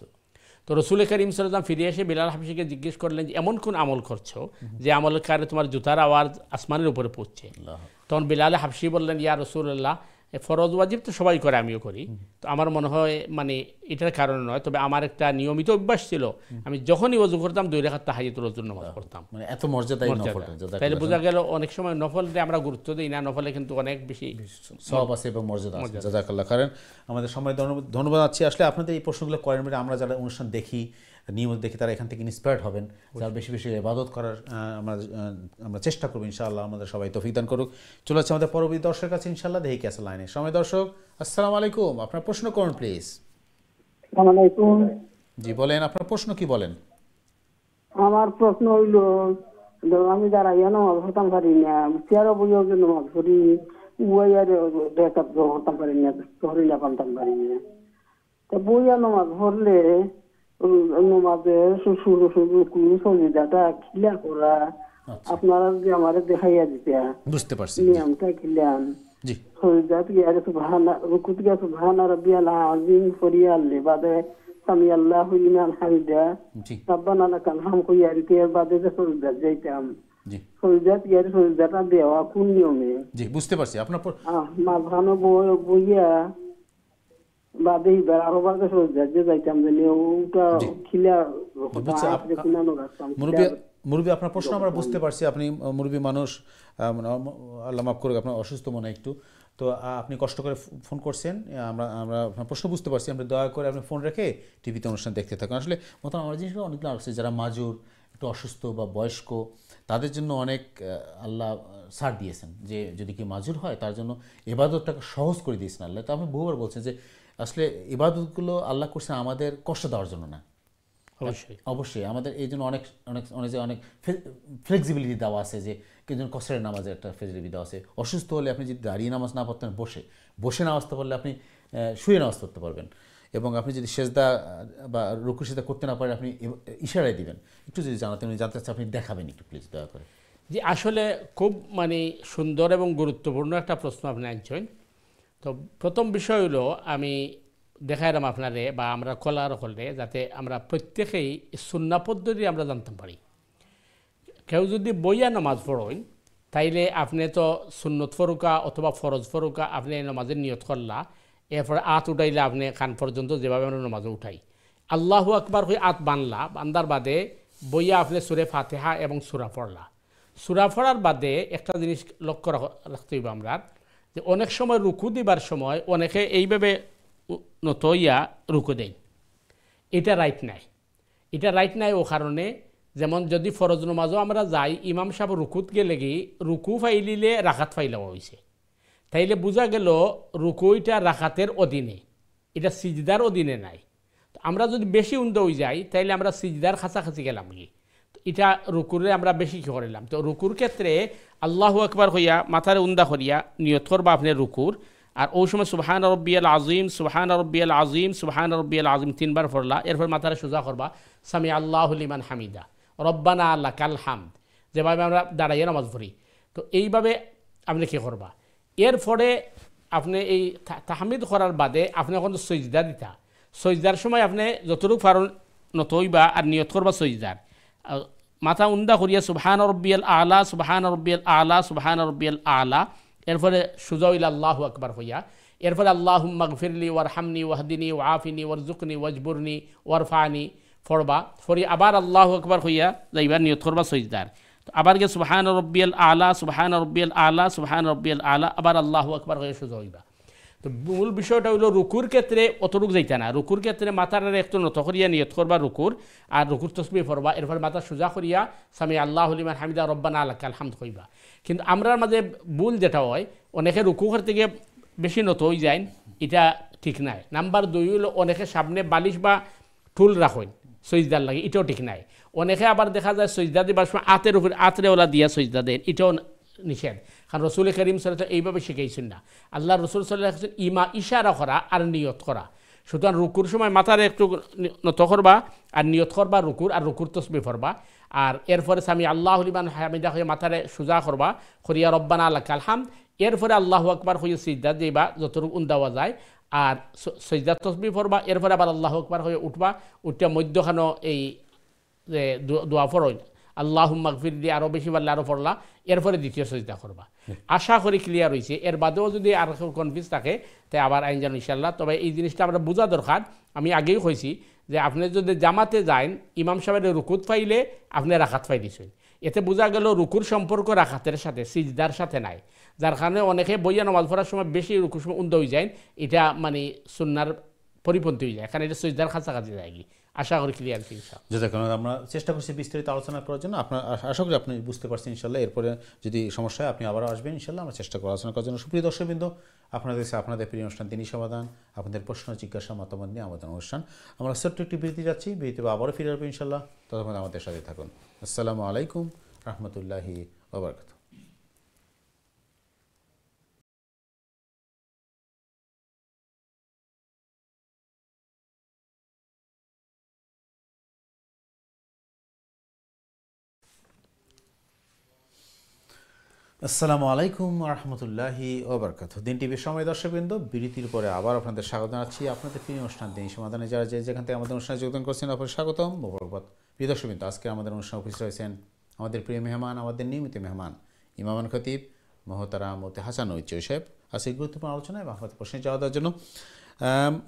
তো রাসূল করিম সাল্লাল্লাহু আলাইহি ওয়াসাল্লাম ফিরে এসে বেলাল হাবশীকে জিজ্ঞেস করলেন যে এমন কোন আমল করছো যে আমলের কারণে তোমার জুতার আওয়াজ আসমানের উপরে পৌঁছছে? তখন বেলাল হাবশী বললেন, ইয়া রাসূলুল্লাহ, ফরজ ওয়াজিব তো সবাই করে, আমিও করি, তো আমার মনে হয় মানে এটার কারণে নয়, তবে আমার একটা নিয়মিত অভ্যাস ছিল, আমি যখনই ওযু করতাম 2 রাকাত তাহিয়াতুল ওযুর নামাজ পড়তাম। মানে এত মর্যাদা তাইলে বোঝা গেল অনেক সময় নফলে আমরা গুরুত্ব দিই না, নফলে কিন্তু অনেক বেশি সওয়াব আছে এবং মর্যাদা আছে। জাযাকাল্লাহ খাইরান। আমাদের সময় ধন্যবাদ আছি। আসলে আপনাদের এই প্রশ্নগুলো করেন বলে আমরা যারা অনুষ্ঠান দেখি, নিয়মিত দেখি, তারা এখান থেকে ইন্সপায়ার্ড হবেন, যারা বেশি বেশি ইবাদত করার আমরা চেষ্টা করবো ইনশাআল্লাহ। আমাদের সবাই তৌফিক দান করুক। চলে যাচ্ছে আমাদের পরবর্তী দর্শকের কাছে ইনশাআল্লাহ। দেখি ক্যাসেল লাইনে সময় দর্শক, আসসালামু আলাইকুম, আপনার প্রশ্ন করুন প্লিজ। আসসালামু আলাইকুম। জি বলেন, আপনার প্রশ্ন কি বলেন? আমার প্রশ্ন হইল, আমি যারা নামাজ পড়তাম পারি না, চেয়ারও বইও যে নামাজ পড়ি, উয়াইয়ারে দেখাত পড়তাম পারি না, শহরিলা পালতাম পারি না। তো বইয়া নামাজ পড়লে নামাজের শুরু শুরু সজিদাটা খিলা করা, আপনারা যে আমারে দেখাইয়া দিতে বুঝতে পারছি নিয়মটা খিলাম। জি, সজিদাত গিয়ে সুবহানা রুকুত গিয়ে সুবহানা রাব্বিয়াল আযীম করিয়া আল্লে বাদে সামি আল্লাহু লিমান হামিদা, রাব্বানা লাকাল হামদু কইয়া দিতে বাদে যে সজিদাত যাইতাম। জি, সজিদাত গিয়ে সজিদাটা দেওয়া কোন নিয়মে? জি বুঝতে পারছি আপনার মাঝখানে বইয়া বাদে আরো বাদে সজিদাত যে যাইতাম, যে ওটা খিলা মুরব্বী আপনার প্রশ্ন আমরা বুঝতে পারছি। আপনি মুরব্বী মানুষ, আল্লাহ মাফ করুক, আপনার অসুস্থ মনে একটু, তো আপনি কষ্ট করে ফোন করছেন, আমরা আপনার প্রশ্ন বুঝতে পারছি। আপনি দয়া করে আপনি ফোন রেখে টিভিতে অনুষ্ঠান দেখতে থাকুন। আসলে মতো আমার জিনিসগুলো অনেকগুলো আসছে, যারা মাজুর, একটু অসুস্থ বা বয়স্ক, তাদের জন্য অনেক আল্লাহ ছাড় দিয়েছেন, যে যদি কেউ মাজুর হয় তার জন্য ইবাদতটাকে সহজ করে দিয়েছেন আল্লাহ। তো আমি বহুবার বলছেন যে আসলে ইবাদতগুলো আল্লাহ করছেন আমাদের কষ্ট দেওয়ার জন্য না, অবশ্যই আমাদের এই জন্য অনেক অনেক অনেক অনেক ফ্লেক্সিবিলিটি দেওয়া আছে, যে কিন্তু কসরের নামাজের একটা ফ্লেক্সিবিলিটি দেওয়া আছে। অসুস্থ হলে আপনি যদি দাঁড়িয়ে নামাজ না পড়তেন, বসে নামাজ পড়তে পারলে আপনি শুয়ে নামাজ পড়তে পারবেন, এবং আপনি যদি সেজদা বা রুকু সেজদা করতে না পারেন আপনি ইশারায় দিবেন। একটু যদি জানতে চাচ্ছেন আপনি দেখাবেন একটু প্লিজ দয়া করে। জি, আসলে খুব মানে সুন্দর এবং গুরুত্বপূর্ণ একটা প্রশ্ন আপনি আনছেন। তো প্রথম বিষয় হলো, আমি দেখাইলাম আপনারে বা আমরা কলার হলে যাতে আমরা প্রত্যেকেই সুন্না পদ্ধতি আমরা জানতে পারি। কেউ যদি বইয়া নামাজ পড়েন তাইলে আপনি তো সুন্নত ফরুকা অথবা ফরজ ফরুকা আপনি নামাজের নিয়ত করলা, এরপরে আত উঠাইলে আপনি কান পর্যন্ত যেভাবে আমরা নামাজে উঠাই আল্লাহু আকবার হয়ে আত বানলা, বান্দার বাদে বইয়া আপনি সুরে ফাতিহা এবং সূরা পড়লা। সূরা পড়ার বাদে একটা জিনিস লক্ষ্য রাখতে হইব আমরা, যে অনেক সময় রুকু দিবার সময় অনেকে এইভাবে নতইয়া রুকু দেয়, এটা রাইট নাই। এটা রাইট নাই ও কারণে, যেমন যদি ফরজ নামাজও আমরা যাই ইমাম সাহেব রুকুত গেলে কি রুকু ফাইলিলে রাখাত ফাইলাও হয়েছে, তাইলে বোঝা গেল রুকুইটা রাখাতের অধীনে, এটা সিজদার অধীনে নাই। আমরা যদি বেশি উন্দ হয়ে যাই তাইলে আমরা সিজদার কাছাকাছি গেলাম কি, এটা রুকুরে আমরা বেশি কি করিলাম। তো রুকুর ক্ষেত্রে আল্লাহু আকবার হইয়া মাথার উন্দা করিয়া নিয়ত করবা আপনি রুকুর, আর ওই সময় সুবহান রব্বিয়াল আজিম সুবহান রব্বিয়াল আজিম সুবহান রব্বিয়াল আজিম 3 বার পড়লা। এরপর মাথারে সোজা করবা সামি আল্লাহু লিমান হামিদা রব্বানা লাকাল হামদ, যেভাবে আমরা দাঁড়াইয়া নামাজ পড়ি। তো এইভাবে আপনি কী করবা, এরপরে আপনি এই তাহমিদ করার বাদে আপনি এখন সজদা দিতা, সজদার সময় আপনি যতটুকু পারেন নতইবা আর নিয়ত করবা সজদার, মাথা উন্দা করিয়া সুবহান রব্বিয়াল আলা সুবহান রব্বিয়াল আলা সুবহান রব্বিয়াল আলা, এরপরে সুজা হইলা আল্লাহু আকবার হইয়া, এরপরে আল্লাহুম্মা গফিরলি ওয়ারহামনি ওয়াহদিনি ওয়াআফিনি ওয়ারজুকনি ওয়াজবুরনি ওয়ারফানি পড়বা। ফরি আবার আল্লাহু আকবার হইয়া যাইবা নিয়ত করবা সজদার, তো আবার গিয়ে সুবহান রব্বিয়াল আলা সুবহান রব্বিয়াল আলা সুবহান রব্বিয়াল আলা, আবার আল্লাহু আকবার হয়ে সোজা হইবা। তো মূল বিষয়টা হইল রুকুর ক্ষেত্রে অতটুক যাইতা না, রুকুর ক্ষেত্রে মাথার একটু নত করিয়া নিয়ত করবা রুকুর, আর রুকুর তসবিহ পড়বা, এরপর মাথা সোজা করিয়া সামি আল্লাহু লিমান হামিদা রব্বানা লাকাল হামদ কইবা। কিন্তু আমরার মাঝে ভুল যেটা হয়, অনেকে রুকু করতে গিয়ে বেশি নত হয়ে যায়, এটা ঠিক নাই। নাম্বার 2 হইল অনেকে সামনে বালিশ বা টুল রাখেন সজদার লাগে, এটাও ঠিক নাই। অনেকে আবার দেখা যায় সজদা দিবার সময় আতের উপরে আতরেওয়ালা দিয়া সজদা দেন, এটাও নিষেধ। কারণ রসুল করিম সাল্লাল্লাহু এইভাবে শিখাইছেন না, আল্লাহ রসুল সাল্লাল্লাহু আলাইহি ওয়াসাল্লাম ইশারা করা আর নিয়ত করা। সুতরাং রুকুর সময় মাথার একটু নত করবা আর নিয়ত করবা রুকুর, আর রুকুর তসবিহ পড়বা, আর এরপরে সামি আল্লাহু লিমান হামিদা হয়ে মাথারে সোজা করবা করিয়া রব্বানা লাকাল হামদ, এরপরে আল্লাহু আকবার হয়ে সিজদা দিবা যতটুকু উন্দাওয়া যায়, আর সজদা তসবিহ পড়বা, এরপরে আবার আল্লাহু আকবার হয়ে উঠবা, উঠিয়া মধ্যখানো এই যে দোয়া পড়ই আল্লাহুম্মা গফিরলি আরও বেশি বাড়লে আরও পড়লা, এরপরে দ্বিতীয় সজদা করবা। আশা করি ক্লিয়ার হয়েছে। এর বাদেও যদি আর কনফিউজ থাকে তাই আবার আইন জানো ইনশাল্লাহ। তবে এই জিনিসটা আমরা বোঝা দরকার, আমি আগেই কইছি যে আপনি যদি জামাতে যান ইমাম সাহেবের রুকুত পাইলে আপনি রাখাত পাই দিছেন, এতে বোঝা গেল রুকুর সম্পর্ক রাখাতের সাথে সিজদার সাথে নাই, যার কারণে অনেকে বইয়া নামাজ পড়ার সময় বেশি রুকুর সময় উন্দ হয়ে যায়, এটা মানে সুন্নার পরিপন্থী হয়ে যায়, কারণ এটা সিজদার কাছাকাছি যায়। আশা করি ক্লিয়ার ইনশাআল্লাহ। জাযাকাল্লাহ। আমরা চেষ্টা করছি বিস্তারিত আলোচনা করার জন্য, আপনার আশা করি আপনি বুঝতে পারছেন ইনশাআল্লাহ। এরপরে যদি সমস্যা হয় আপনি আবারও আসবেন ইনশাআল্লাহ, আমরা চেষ্টা করার আলোচনা করার জন্য। সুপ্রিয় দর্শকবৃন্দ, আপনাদের কাছে আপনাদের প্রিয় অনুষ্ঠান দিনী সমাধান, আপনাদের প্রশ্ন জিজ্ঞাসা মতামত নিয়ে আমাদের অনুষ্ঠান। আমরা ছোট্ট একটি বিরতি যাচ্ছি, বিরতি আবারও ফিরে আসবো ইনশাআল্লাহ। ততক্ষণ আমাদের সাথে থাকুন। আসসালামু আলাইকুম রহমতুল্লাহি ওয়া বারাকাতুহু। আসসালামু আলাইকুম রহমতুল্লাহি ওয়া বারাকাতুহু। দিন টিভির সময় দর্শকবৃন্দ, বিরতির পরে আবার আপনাদের স্বাগত জানাচ্ছি আপনাদের প্রিয় অনুষ্ঠান দিনী সমাধানে। যারা যেখান থেকে আমাদের অনুষ্ঠানে যোগদান করছেন আপনাদের স্বাগতম, মোবারকবাদ। প্রিয় দর্শকবৃন্দ, আজকে আমাদের অনুষ্ঠানে উপস্থিত হয়েছেন আমাদের প্রিয় মেহমান, আমাদের নিয়মিত মেহমান ইমামান খতিব মোহতারাম মুফতি হাসান চৌধুরী সাহেব। আজকে গুরুত্বপূর্ণ আলোচনা এবং আপনাদের প্রশ্নে জবাব দেওয়ার জন্য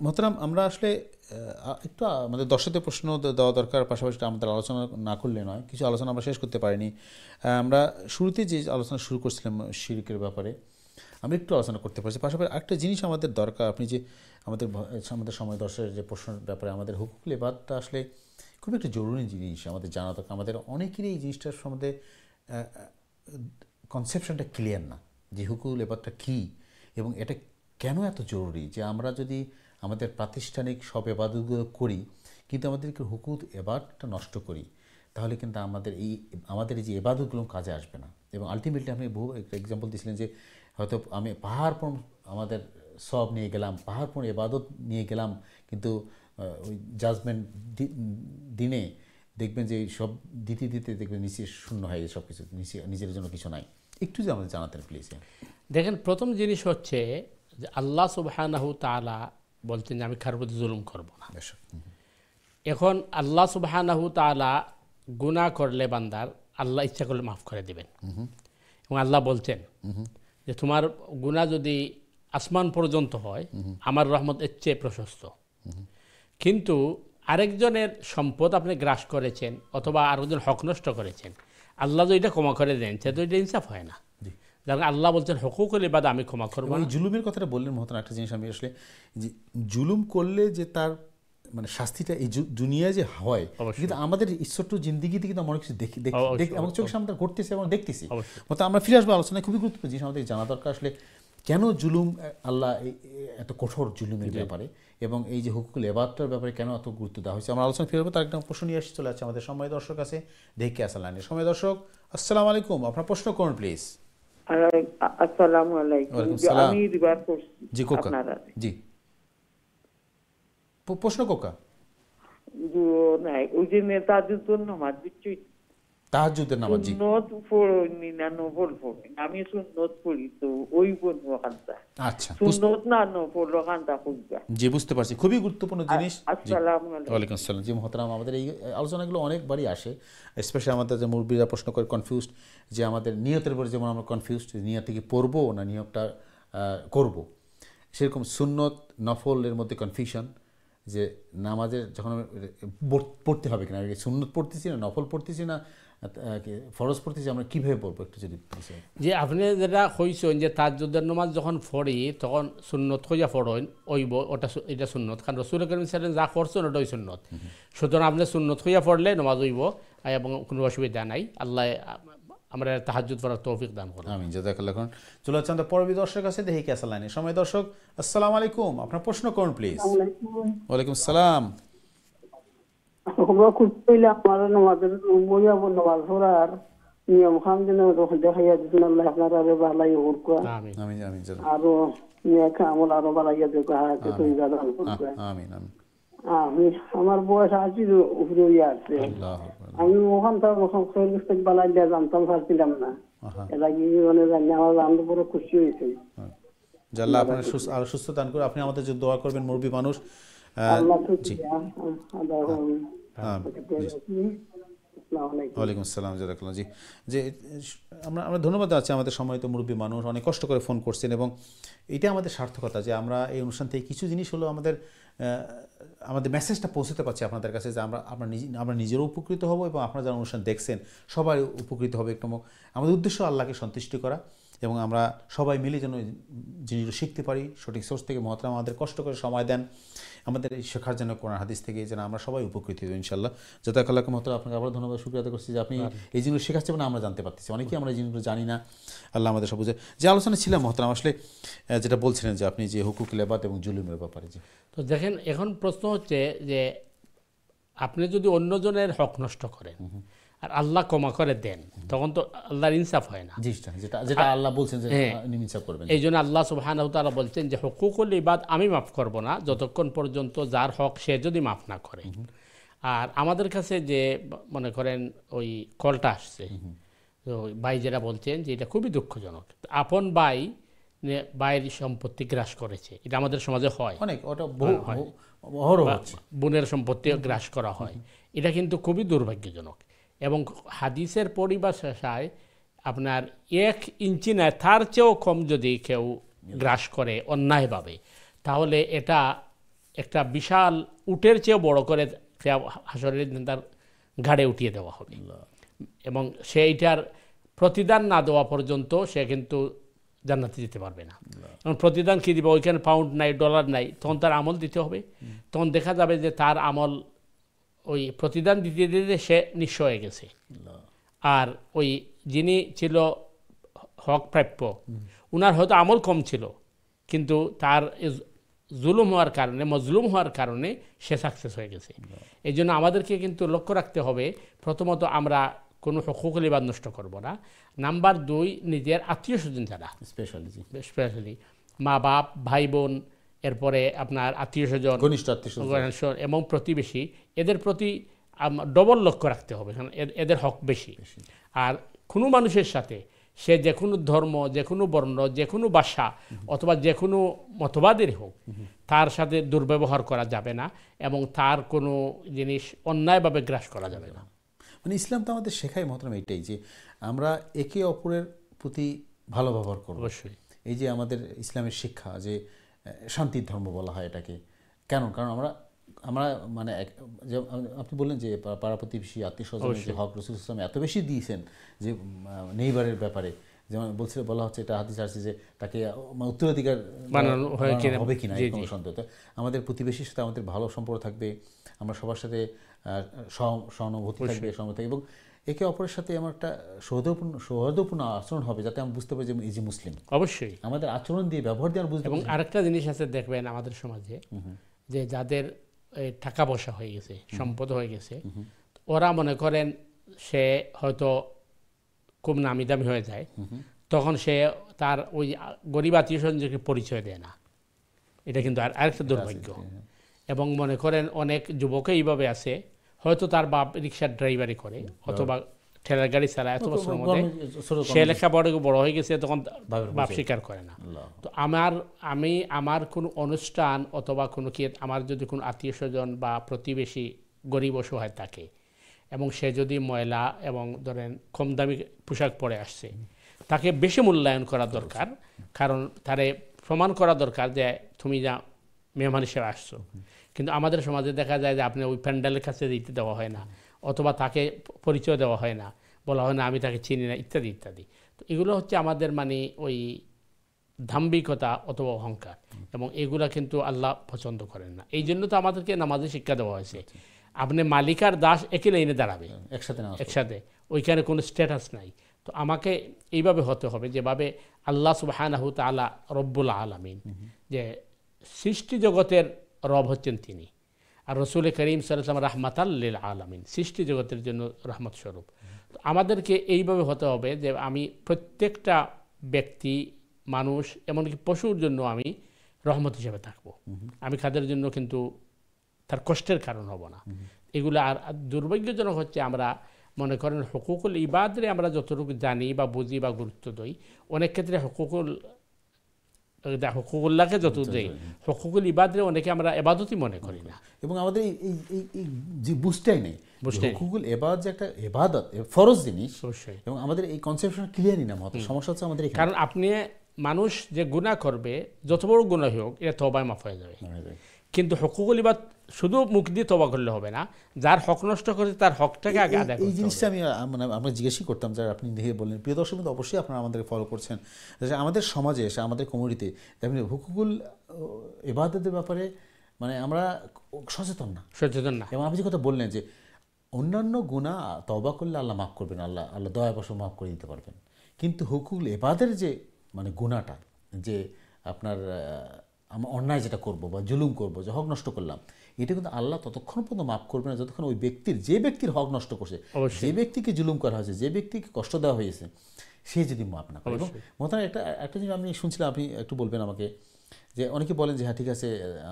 মোহতারাম, আমরা আসলে একটু আমাদের দর্শকদের প্রশ্ন দেওয়া দরকার, পাশাপাশি আমাদের আলোচনা না করলে নয়, কিছু আলোচনা আমরা শেষ করতে পারিনি। আমরা শুরুতে যে আলোচনা শুরু করছিলাম শিরকের ব্যাপারে, আমরা একটু আলোচনা করতে পারছি। পাশাপাশি একটা জিনিস আমাদের দরকার, আপনি যে আমাদের সময় দর্শকের যে প্রশ্নের ব্যাপারে আমাদের হুকুকুল ইবাদতটা আসলে খুব একটা জরুরি জিনিস আমাদের জানা দরকার। আমাদের অনেকেরই এই জিনিসটার সম্বন্ধে কনসেপশনটা ক্লিয়ার না, যে হুকুকুল ইবাদতটা কী এবং এটা কেন এত জরুরি। যে আমরা যদি আমাদের প্রাতিষ্ঠানিক সব ইবাদতগুলো করি কিন্তু আমাদেরকে হুকুক ইবাদতটা নষ্ট করি, তাহলে কিন্তু আমাদের এই যে ইবাদতগুলো কাজে আসবে না। এবং আলটিমেটলি আপনি বহু একটা এক্সাম্পল দিয়েছিলেন যে হয়তো আমি পাহাড় পর আমাদের সব নিয়ে গেলাম, পাহাড় পর ইবাদত নিয়ে গেলাম, কিন্তু ওই জাজমেন্ট দিনে দেখবেন যে সব দিতে দেখবেন নিচে শূন্য হয়ে সব কিছু, নিজের জন্য কিছু নাই। একটু যে আমাদের জানাতেন প্লিজ। দেখেন, প্রথম জিনিস হচ্ছে যে আল্লাহ সুবহানাহু তাআলা বলছেন যে আমি কারোর প্রতি জুলুম করব না। এখন আল্লাহ সুবহানাহু তাআলা গুনাহ করলে বান্দার আল্লাহ ইচ্ছা করলে মাফ করে দিবেন। এবং আল্লাহ বলছেন যে তোমার গুনাহ যদি আসমান পর্যন্ত হয় আমার রহমত এর চেয়ে প্রশস্ত। কিন্তু আরেকজনের সম্পদ আপনি গ্রাস করেছেন অথবা আরেকজন হক নষ্ট করেছেন, আল্লাহ যদি এটা ক্ষমা করে দেন সেটা এটা ইনসাফ হয় না। কারণ আল্লাহ বলছেন হুকুকুল ইবাদ আমি ক্ষমা করবো না। জুলুমের কথাটা বললেন মহতরম, একটা জিনিস আমি আসলে যে জুলুম করলে যে তার মানে শাস্তিটা এই দুনিয়ায় যে হয়, কিন্তু আমাদের ছোট্ট জিন্দিগিতে কিন্তু আমরা কিছু দেখি এবং চোখের সামনে ঘটতেছে এবং দেখতেছি। মতো আমরা ফিরে আসবো আলোচনায়, খুবই গুরুত্বপূর্ণ জিনিস আমাদের জানা দরকার আসলে কেন জুলুম আল্লাহ এত কঠোর জুলুমের ব্যাপারে এবং এই যে হুকুকুল ইবাদতের ব্যাপারে কেন এত গুরুত্ব দেওয়া হয়েছে। আমরা আলোচনা ফিরে আসবো, তার একটা প্রশ্ন নিয়ে আসি চলে আসছে আমাদের সময় দর্শক আছে দেখে আসা লাইনে। সময় দর্শক আসসালামু আলাইকুম, আপনার প্রশ্ন করুন প্লিজ। আসসালামু আলাইকুম, আমি রিভার করছি। জি কোকা, জি প্রশ্ন কোকা। নাই ওই যে তাহাজ্জুদের নামাজ বুঝছি, তাহাজ্জুদের নামাজ জি সুন্নত পড়ি না নফল পড়ি, আমি সুন্নত পড়ি তো ওই বন্ধু কান্তা। আচ্ছা সুন্নত না নফল কান্তা কইবা। জি বুঝতে পারছি, খুবই গুরুত্বপূর্ণ জিনিস। আসসালামু আলাইকুম। ওয়ালাইকুম আসসালাম। জি মহতরম, আমাদের এই আলোচনাগুলো অনেকবারই আসে, স্পেশালি আমাদের যে মুরব্বীরা প্রশ্ন করে কনফিউজড যে আমাদের নিয়তের উপরে যেমন আমরা কনফিউজড নিয়তে কি পড়বো না নিয়তটা করব, সেরকম সুন্নত নফলের মধ্যে কনফিউশন যে নামাজের যখন পড়তে হবে কিনা, সুন্নত পড়তেছি না নফল পড়তেছি না ফরজ পড়তেছি, আমরা কীভাবে পড়বো একটু যদি। যে আপনি যেটা কইছেন যে তাহাজ্জুদের নামাজ যখন পড়ি তখন সুন্নত হইয়া পড়েন ওইব ওটা এটা সুন্নত, কারণ রাসূল কারীম সাল্লাল্লাহু আলাইহি ওয়াসাল্লাম যা করছেন ওটাই সুন্নত। সুতরাং আপনি সুন্নত হইয়া পড়লে নামাজ হইব এবং কোনো অসুবিধা নাই। আল্লাহ আমরা তাহাজ্জুদ পড়ার তৌফিক দান করুন। আমিন, জাযাকাল্লাহ। এখন চলে যাচ্ছি আমাদের পরবর্তী দর্শক আছে দেখি কে আসা লাইনে। সময় দর্শক আসসালামু আলাইকুম, আপনার প্রশ্ন করুন প্লিজ। ওয়ালাইকুম আসসালাম। আমার নামাজের বইয়া নামাজ পড়ার নিয়ম খান যেন দেখাইয়া দিচ্ছেন আল্লাহ আপনার আরো ভালাই হোক, আমিন আমিন, আরো নেক আমল আরো বাড়াইয়া দেখ, আমিন আমিন। আমি আমার বয়স 80 উপরে আছে, আমি ওখান থেকে বালাই দিয়া জানতাম পারছিলাম না, এটা কি মানে জানি আমার জানতে বড় খুশি হয়েছে। আল্লাহ আপনার আরো সুস্থ দান করে, আপনি আমাদের জন্য দোয়া করবেন মুরব্বী মানুষ। ওয়ালাইকুম আসসালাম, জাযাকাল্লাহ। জি যে আমরা ধন্যবাদ জানাচ্ছি আমাদের সম্মানিত মুরব্বী মানুষ, অনেক কষ্ট করে ফোন করছেন এবং এটা আমাদের সার্থকতা যে আমরা এই অনুষ্ঠান থেকে কিছু জিনিস হলো আমাদের মেসেজটা পৌঁছতে পারছি আপনাদের কাছে, যে আমরা নিজেরও উপকৃত হব এবং আপনারা যারা অনুষ্ঠান দেখছেন সবাই উপকৃত হবে। একটু আমাদের উদ্দেশ্য আল্লাহকে সন্তুষ্টি করা এবং আমরা সবাই মিলে যেন জিনিসগুলো শিখতে পারি সঠিক সোর্স থেকে। মহতরম আমাদের কষ্ট করে সময় দেন আমাদের এই শেখার জন্য কোরআন হাদিস থেকে, যেন আমরা সবাই উপকৃত হই ইনশাআল্লাহ। জাযাকাল্লাহ। মহতরম আপনাকে আবার ধন্যবাদ শুকরিয়া আদায় করছি যে আপনি এই জিনিসগুলো শেখাচ্ছেন না, আমরা জানতে পারতেছি, অনেকেই আমরা এই জিনিসগুলো জানি না। আল্লাহ আমাদের সব বুঝে। যে আলোচনা ছিলাম মহতরম আসলে যেটা বলছিলেন যে আপনি যে হুকুকুল ইবাদ এবং জুলুমের ব্যাপারে। যে তো দেখেন এখন প্রশ্ন হচ্ছে যে আপনি যদি অন্যজনের হক নষ্ট করেন আর আল্লাহ ক্ষমা করে দেন তখন তো আল্লাহর ইনসাফ হয় না, যেটা আল্লাহ বলছেন যে ইনসাফ করবেন। এই জন্য আল্লাহ সুবহানাহু ওয়া তাআলা বলছেন যে হুকুকুল ইবাদ আমি মাফ করব না যতক্ষণ পর্যন্ত যার হক সে যদি মাফ না করে। আর আমাদের কাছে যে মনে করেন ওই কলটা আসছে, তো ভাই যেটা বলছেন যে এটা খুবই দুঃখজনক, আপন ভাইয়ের সম্পত্তি গ্রাস করেছে, এটা আমাদের সমাজে হয় অনেক, বোনের সম্পত্তি গ্রাস করা হয়, এটা কিন্তু খুবই দুর্ভাগ্যজনক। এবং হাদিসের পরিভাষায় আপনার 1 ইঞ্চি নয় তার চেয়েও কম যদি কেউ গ্রাস করে অন্যায়ভাবে, তাহলে এটা একটা বিশাল উটের চেয়েও বড় করে হাসরের দিন তার ঘাড়ে উঠিয়ে দেওয়া হবে এবং সে এইটার প্রতিদান না দেওয়া পর্যন্ত সে কিন্তু জান্নাতে যেতে পারবে না। এবং প্রতিদান কী দিবে, ওইখানে পাউন্ড নাই ডলার নাই, তখন তার আমল দিতে হবে। তখন দেখা যাবে যে তার আমল ওই প্রতিদান দিতে দিতে সে নিঃস্ব হয়ে গেছে। আর ওই যিনি ছিল হক প্রাপ্য উনার হয়তো আমল কম ছিল, কিন্তু তার জুলুম হওয়ার কারণে মজলুম হওয়ার কারণে সে সাকসেস হয়ে গেছে। এই জন্য আমাদেরকে কিন্তু লক্ষ্য রাখতে হবে, প্রথমত আমরা কোনো হুকুকুল ইবাদ নষ্ট করব না। নাম্বার 2, নিজের আত্মীয় স্বজন যারা স্পেশালি মা বাপ ভাই বোন, এরপরে আপনার আত্মীয় স্বজন ঘনিষ্ঠ এবং প্রতিবেশী, এদের প্রতি ডবল লক্ষ্য রাখতে হবে, কারণ এদের হক বেশি। আর কোনো মানুষের সাথে সে যে কোনো ধর্ম, যে কোনো বর্ণ, যে কোনো ভাষা অথবা যে কোনো মতবাদের হোক, তার সাথে দুর্ব্যবহার করা যাবে না এবং তার কোনো জিনিস অন্যায়ভাবে গ্রাস করা যাবে না। মানে ইসলাম তো আমাদের শেখায় মহতরম এইটাই যে আমরা একে অপরের প্রতি ভালো ব্যবহার করব। অবশ্যই এই যে আমাদের ইসলামের শিক্ষা যে শান্তির ধর্ম বলা হয় এটাকে, কেন? কারণ আমরা মানে যে আপনি বললেন যে পাড়া প্রতিবেশী আত্মীয় স্বজনের যে হক রাসূল সাল্লাল্লাহু আলাইহি ওয়াসাল্লাম এত বেশি দিয়েছেন যে নেইবারের ব্যাপারে, যেমন বলা হচ্ছে এটা হাদিস আসছে যে তাকে উত্তরাধিকার হবে কিনা এই কোনো সন্দেহ। আমাদের প্রতিবেশীর সাথে আমাদের ভালো সম্পর্ক থাকবে, আমরা সবার সাথে সহানুভূতি থাকবে, সহমত থাকবে, এবং একে অপরের সাথে আমার একটা সৌহার্দ্যপূর্ণ আচরণ হবে, যাতে আমরা বুঝতে পারি যে এই যে মুসলিম। অবশ্যই আমাদের আচরণ দিয়ে, ব্যবহার দিয়ে আমরা বুঝতে পারি। এবং আরেকটা জিনিস আছে দেখবেন আমাদের সমাজে, যে যাদের টাকা পয়সা হয়ে গেছে, সম্পদ হয়ে গেছে, ওরা মনে করেন সে হয়তো খুব নামি দামি হয়ে যায়, তখন সে তার ওই গরিব আত্মীয় স্বজনকে পরিচয় দেয় না। এটা কিন্তু আরেকটা দুর্ভাগ্য। এবং মনে করেন অনেক যুবক এইভাবে আছে, হয়তো তার বাপ রিক্সার ড্রাইভারি করে অথবা ঠেলার গাড়ি চালায়, এত বছরের মধ্যে সে লেখাপড়া বড় হয়ে গেছে, তখন বাপ স্বীকার করে না। তো আমার কোনো অনুষ্ঠান অথবা কোনো কি, আমার যদি কোনো আত্মীয় স্বজন বা প্রতিবেশী গরিব অসহায় থাকে এবং সে যদি ময়লা এবং ধরেন কম দামি পোশাক পরে আসছে, তাকে বেশি মূল্যায়ন করা দরকার। কারণ তারে প্রমাণ করা দরকার যে তুমি যা মেহমান হিসেবে আসছো। কিন্তু আমাদের সমাজে দেখা যায় যে আপনি ওই প্যান্ডেলের কাছে দিতে দেওয়া হয় না, অথবা তাকে পরিচয় দেওয়া হয় না, বলা হয় না আমি তাকে চিনি না, ইত্যাদি ইত্যাদি। তো এগুলো হচ্ছে আমাদের মানে ওই দাম্ভিকতা অথবা অহংকার, এবং এগুলা কিন্তু আল্লাহ পছন্দ করেন না। এই জন্য তো আমাদেরকে নামাজে শিক্ষা দেওয়া হয়েছে, আপনি মালিক আর দাস একই লাইনে দাঁড়াবে, একসাথে, ওইখানে কোনো স্ট্যাটাস নাই। তো আমাকে এইভাবে হতে হবে যেভাবে আল্লাহ সুবহানাহু তাআলা রব্বুল আলামিন, যে সৃষ্টি জগতের রব হচ্ছেন তিনি, আর রাসূল করিম সাল্লাল্লাহু আলাইহি ওয়াসাল্লাম রাহমাতাল লিল আলামিন, সৃষ্টি জগতের জন্য রহমত স্বরূপ। তো আমাদেরকে এইভাবে হতে হবে যে আমি প্রত্যেকটা ব্যক্তি, মানুষ, এমনকি পশুর জন্য আমি রহমত হিসেবে থাকব। আমি কাদের জন্য কিন্তু তার কষ্টের কারণ হব না। এগুলো আর দুর্ভাগ্যজনক হচ্ছে আমরা মনে করেন হুকুকুল ইবাদরে আমরা যতটুকু জানি বা বুঝি বা গুরুত্ব দিই, অনেক ক্ষেত্রে হুকুকুল্লাহকে যত দেই, হুকুকুল ইবাদরে অনেকে আমরা ইবাদতই মনে করি না, এবং আমাদের এই যে বুঝটাই নেই হুকুকুল ইবাদত যে একটা ইবাদত, ফরজ জিনিস, এবং আমাদের এই কনসেপশন ক্লিয়ারই না। সমস্যা হচ্ছে আমাদের, কারণ আপনি মানুষ যে গুনাহ করবে, যত বড় গুনাহ হোক, এটা তওবায় মাফ হয়ে যাবে। কিন্তু হুকুকুল ইবাদ শুধু মুখ দিয়ে তওবা করলে হবে না, যার হক নষ্ট করে তার হকটাকে আগে আদায় করতে হবে। এই জিনিসটা আমরা জিজ্ঞাসা করতাম, যারা আপনি দেখে বললেন, প্রিয় দর্শক কিন্তু অবশ্যই আপনারা আমাদেরকে ফলো করছেন, আমাদের সমাজে, আমাদের কমিউনিটিতে হুকুকুল ইবাদতের ব্যাপারে মানে আমরা সচেতন না। এবং আপনি যে কথা বললেন যে অন্যান্য গুনাহ তওবা করলে আল্লাহ মাফ করবেন, আল্লাহ দয়া বশে মাফ করে দিতে পারবেন, কিন্তু হুকুকুল ইবাদের যে মানে গুনাহটা, যে আপনার অন্যায় যেটা করব বা জুলুম করব, যে হক নষ্ট করলাম, এটা কিন্তু আল্লাহ ততক্ষণ পর্যন্ত মাফ করবে না যতক্ষণ ওই যে ব্যক্তির হক নষ্ট করছে, যে ব্যক্তিকে জুলুম করা হয়েছে, যে ব্যক্তিকে কষ্ট দেওয়া হয়েছে, সে যদি মাফ না করে। এবং মোতাবেক একটা জিনিস আমি শুনছিলাম, আপনি একটু বলবেন আমাকে, যে অনেকে বলেন যে হ্যাঁ ঠিক আছে,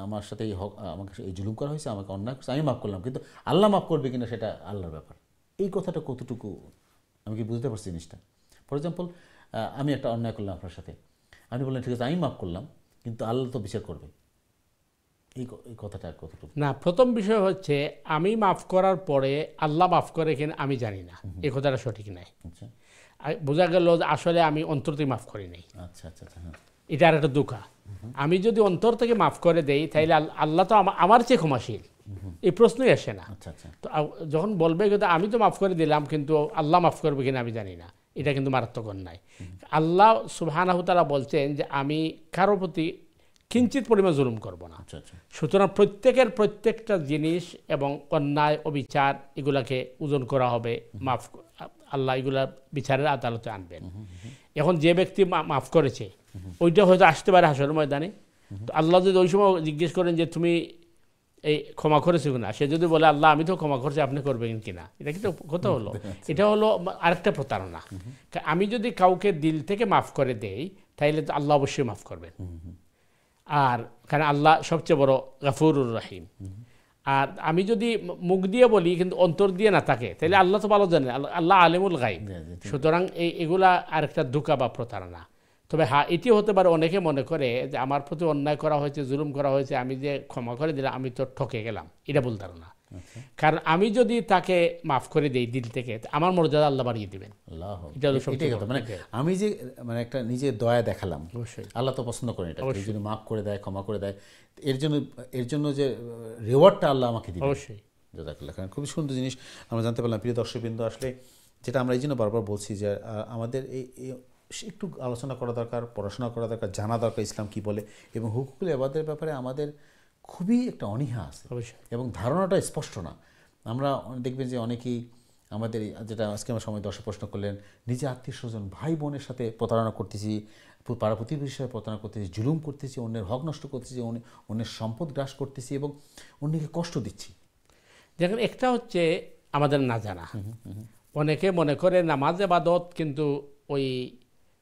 আমার সাথে এই হক, আমাকে এই জুলুম করা হয়েছে, আমাকে অন্যায় করছে, আমি মাফ করলাম, কিন্তু আল্লাহ মাফ করবে কিনা সেটা আল্লাহর ব্যাপার। এই কথাটা কতটুকু আমি কি বুঝতে পারছি জিনিসটা? ফর এক্সাম্পল, আমি একটা অন্যায় করলাম আপনার সাথে, আপনি বললেন ঠিক আছে আমি মাফ করলাম, কিন্তু আল্লাহ তো বিচার করবে, এই কথাটা কতটুকু? না, প্রথম বিষয় হচ্ছে আমি মাফ করার পরে আল্লাহ মাফ করে কিনা আমি জানি না, এই কথাটা সঠিক নাই। বোঝা গেল আসলে আমি অন্তর থেকে মাফ করি নাই। আচ্ছা আচ্ছা আচ্ছা, এটা আর একটা দুঃখা। আমি যদি অন্তর থেকে মাফ করে দেই, তাইলে আল্লাহ তো আমার চেয়ে ক্ষমাশীল, এই প্রশ্নই আসে না। তো যখন বলবে আমি তো মাফ করে দিলাম, কিন্তু আল্লাহ মাফ করবে কিনা আমি জানি না, এটা কিন্তু মারাত্মক অন্যায়। আল্লাহ সুবহানাহু তাআলা বলছেন যে আমি কারো প্রতি কিঞ্চিত পরিমাণ জুলুম করব না। সুতরাং প্রত্যেকটা জিনিস এবং অন্যায় অবিচার এগুলাকে ওজন করা হবে, মাফ আল্লাহ এগুলা বিচারের আদালতে আনবেন। এখন যে ব্যক্তি মাফ করেছে ওইটা হয়তো আসতে পারে হাসরের ময়দানে। তো আল্লাহ যদি ওই সময় জিজ্ঞেস করেন যে তুমি এই ক্ষমা করেছো কিনা, সে যদি বলে আল্লাহ আমি তো ক্ষমা করছি, আপনি করবেন কিনা, এটা কিন্তু কথা হলো, এটা হলো আরেকটা প্রতারণা। আমি যদি কাউকে দিল থেকে মাফ করে দেই, তাইলে তো আল্লাহ অবশ্যই মাফ করবেন। আর কারণ আল্লাহ সবচেয়ে বড় গফুরুর রহিম। আর আমি যদি মুখ দিয়ে বলি কিন্তু অন্তর দিয়ে না থাকে তাহলে আল্লাহ তো ভালো জানেন, আল্লাহ আলিমুল গায়ব। সুতরাং এগুলা আরেকটা ধোঁকা বা প্রতারণা। তবে হ্যাঁ, এটি হতে পারে অনেকে মনে করে যে আমার প্রতি অন্যায় করা হয়েছে, জুলুম করা হয়েছে, আমি যে ক্ষমা করে দিলাম আমি তো ঠকে গেলাম, এটা ভুল ধারণা। কারণ আমি যদি তাকে মাফ করে দেই দিল থেকে, আমার মর্যাদা আল্লাহ বাড়িয়ে দিবেন। মানে আমি যে মানে একটা নিজের দয়া দেখালাম, আল্লাহ তো পছন্দ করেন এটা, যদি মাফ করে দেয়, ক্ষমা করে দেয়, এর জন্য যে রিওয়ার্ডটা আল্লাহ আমাকে দিবেন। অবশ্যই জাযাকাল্লাহ খাইরান। খুবই সুন্দর জিনিস আমরা জানতে পারলাম। প্রিয় দর্শকবৃন্দ, আসলে যেটা আমরা এই জন্য বারবার বলছি যে আমাদের এই একটু আলোচনা করা দরকার, পড়াশোনা করা দরকার, জানা দরকার ইসলাম কি বলে, এবং হুকুকুল ইবাদের ব্যাপারে আমাদের খুবই একটা অনীহা আছে এবং ধারণাটা স্পষ্ট না। আমরা দেখবেন যে অনেকেই আমাদের, যেটা আজকে আমার সময় দর্শক প্রশ্ন করলেন, নিজে আত্মীয় স্বজন ভাই বোনের সাথে প্রতারণা করতেছি, পাড়া প্রতিবেশীর সাথে প্রতারণা করতেছি, জুলুম করতেছি, অন্যের হক নষ্ট করতেছি, অন্যের সম্পদ গ্রাস করতেছি এবং অন্যকে কষ্ট দিচ্ছি। দেখেন, একটা হচ্ছে আমাদের না জানা। অনেকে মনে করে নামাজ ইবাদত, কিন্তু ওই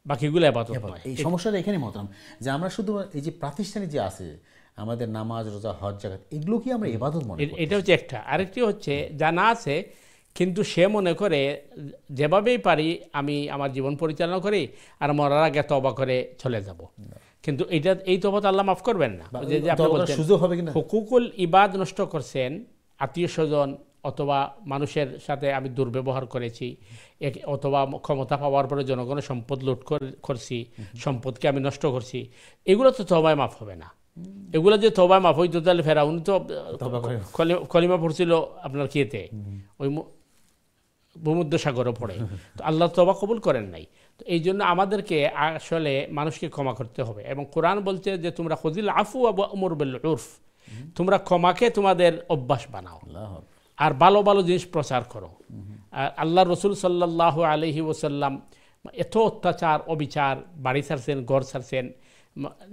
বাকিগুলো ইবাদত নয়। এই সমস্যাটা এখানে মতাম যে আমরা শুধু এই যে প্রাতিষ্ঠানিক যে আছে আমাদের নামাজ, রোজা, হজ, যাকাত, এগুলো কি আমরা ইবাদত মনে করি? এটা হচ্ছে একটা। আরেকটি হচ্ছে জানা আছে কিন্তু সে মনে করে যেভাবেই পারি আমি আমার জীবন পরিচালনা করি আর মরার আগে তওবা করে চলে যাব। কিন্তু এই তওবা আল্লাহ মাফ করবেন না। যে আপনি বলছেন হুকুকুল ইবাদ নষ্ট করছেন, আত্মীয় স্বজন অথবা মানুষের সাথে আমি দুর্ব্যবহার করেছি, অথবা ক্ষমতা পাওয়ার পরে জনগণের সম্পদ লুট করছি, সম্পদকে আমি নষ্ট করছি, এগুলো তো তওবায় মাফ হবে না। এগুলো যে তওবায় মাফ হইতো তাহলে ফেরাউন তো কলিমা পড়ছিল আপনার কিয়েতে, ওই ভূমধ্য সাগরও পড়ে, তো আল্লাহ তওবা কবুল করেন নাই। তো এই জন্য আমাদেরকে আসলে মানুষকে ক্ষমা করতে হবে। এবং কোরআন বলছে যে তোমরা খুযিল আফু ওয়া আমুর বিল উরফ, তোমরা ক্ষমাকে তোমাদের অভ্যাস বানাও আর ভালো ভালো জিনিস প্রচার করো। আর আল্লাহ রসুল সাল্লাল্লাহু আলাইহি ওয়াসাল্লাম এত অত্যাচার, অবিচার, বাড়ি ছাড়ছেন, ঘর ছাড়ছেন,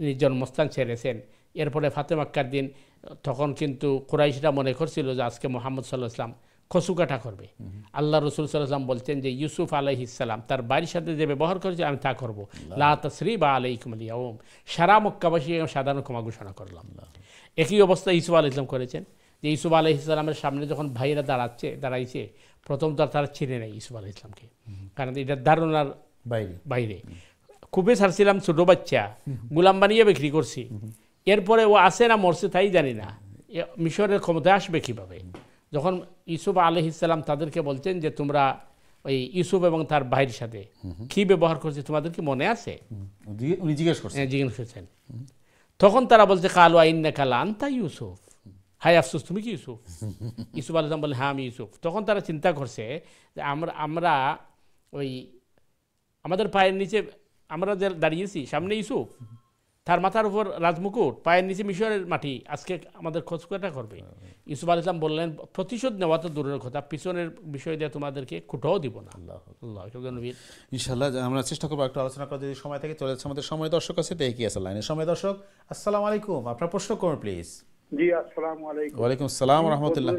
নিজ জন্মস্থান ছেড়েছেন। এরপরে ফাতে মাক্কার দিন, তখন কিন্তু কুরাইশরা মনে করছিল যে আজকে মুহাম্মদ সাল্লাল্লাহু আলাইহি ওয়াসাল্লাম কসুকাটা করবে। আল্লাহ রসুল সাল্লাল্লাহু আলাইহি ওয়াসাল্লাম বলছেন যে ইউসুফ আলাইহিস সালাম তার বাড়ির সাথে যে ব্যবহার করেছে আমি তা করব, লা তাসরিবা আলাইকুমুল ইয়াউম, সারা মক্কাবাসী সাধারণ ক্ষমা ঘোষণা করলাম। একই অবস্থা ইউসুফ আলাইহিস সালাম করেছেন, যে ইউসুফ আলাইহিস সালামের সামনে যখন ভাইয়েরা দাঁড়াইছে, প্রথম তো তারা চিনে নেই ইউসুফ আলাইহিস সালামকে, কারণ এটা ধারণার বাইরে। খুবই ছাড়ছিলাম, ছোট বাচ্চা, গোলাম বানিয়ে বিক্রি করছি, এরপরে ও আসে না মরছে তাই জানি না, মিশরের ক্ষমতায় আসবে কিভাবে। যখন ইউসুফ আলাইহিস সালাম তাদেরকে বলছেন যে তোমরা ওই ইউসুফ এবং তার ভাইয়ের সাথে কি ব্যবহার করছে তোমাদের কি মনে আছে, জিজ্ঞেস করছেন, তখন তারা বলছে কালু আইন্নাকা লাআনতা ইউসুফ, হাই আফসোস তুমি কি ইউসুফ? ইউসুফ আলাইহিস সালাম বলে হ্যাঁ আমি ইউসুফ। তখন তারা চিন্তা করছে যে আমরা ওই আমাদের পায়ের নিচে আমরা যে দাঁড়িয়েছি সামনে ইউসুফ, তার মাথার উপর রাজমুকুট, পায়ের নিচে মিশরের মাটি, আজকে আমাদের খোঁজকাটা করবে। ইউসুফ আলাইহিস সালাম বললেন প্রতিশোধ নেওয়া তো দূরের কথা, পিছনের বিষয় দিয়ে তোমাদেরকে কুটাও দিব না। ইনশাআল্লাহ আমরা চেষ্টা করবো একটু আলোচনা করার, যদি সময় থাকে চলে যাচ্ছে। আমাদের সময় দর্শক আছে, তো এগিয়ে আছে লাইনে। সময় দর্শক, আসসালামু আলাইকুম, আপনার প্রশ্ন করুন প্লিজ। জি আসসালামু আলাইকুম। ওয়ালাইকুম আসসালাম ওয়া রাহমাতুল্লাহ।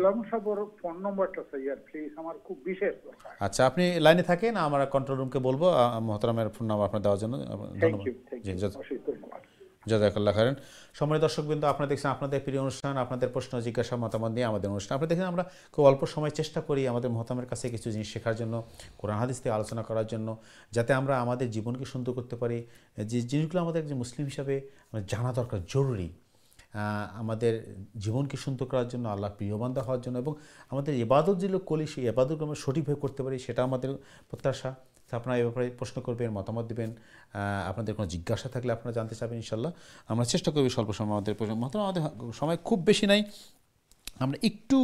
ফোন নম্বরটা স্যার প্লিজ, আমার খুব বিশেষ দরকার। আচ্ছা, আপনি লাইনে থাকেন, আমরা কন্ট্রোল রুমকে বলবো মহতারামের ফোন নাম্বার আপনার দেওয়ার জন্য। ধন্যবাদ। জাযাকাল্লাহ খাইরান। সম্মানিত দর্শকবৃন্দ, আপনারা দেখছেন আপনাদের প্রিয় অনুষ্ঠান, আপনাদের প্রশ্ন জিজ্ঞাসা মতামত নিয়ে আমাদের অনুষ্ঠান। আপনারা দেখেন আমরা খুব অল্প সময় চেষ্টা করি আমাদের মহতামের কাছে কিছু জিনিস শেখার জন্য, কোরআন হাদিস থেকে আলোচনা করার জন্য, যাতে আমরা আমাদের জীবনকে সুন্দর করতে পারি। যে জিনিসগুলো আমাদের যে মুসলিম হিসাবে জানা দরকার, জরুরি, আমাদের জীবনকে সুন্দর করার জন্য, আল্লাহ প্রিয় বান্দা হওয়ার জন্য, এবং আমাদের ইবাদত যেগুলো করি সেই ইবাদতগুলো আমরা সঠিকভাবে করতে পারি, সেটা আমাদের প্রত্যাশা। আপনারা এই ব্যাপারে প্রশ্ন করবেন, মতামত দেবেন, আপনাদের কোনো জিজ্ঞাসা থাকলে আপনারা জানতে চাবেন, ইনশাল্লাহ আমরা চেষ্টা করব স্বল্প সময় আমাদের সময় খুব বেশি নাই, আমরা একটু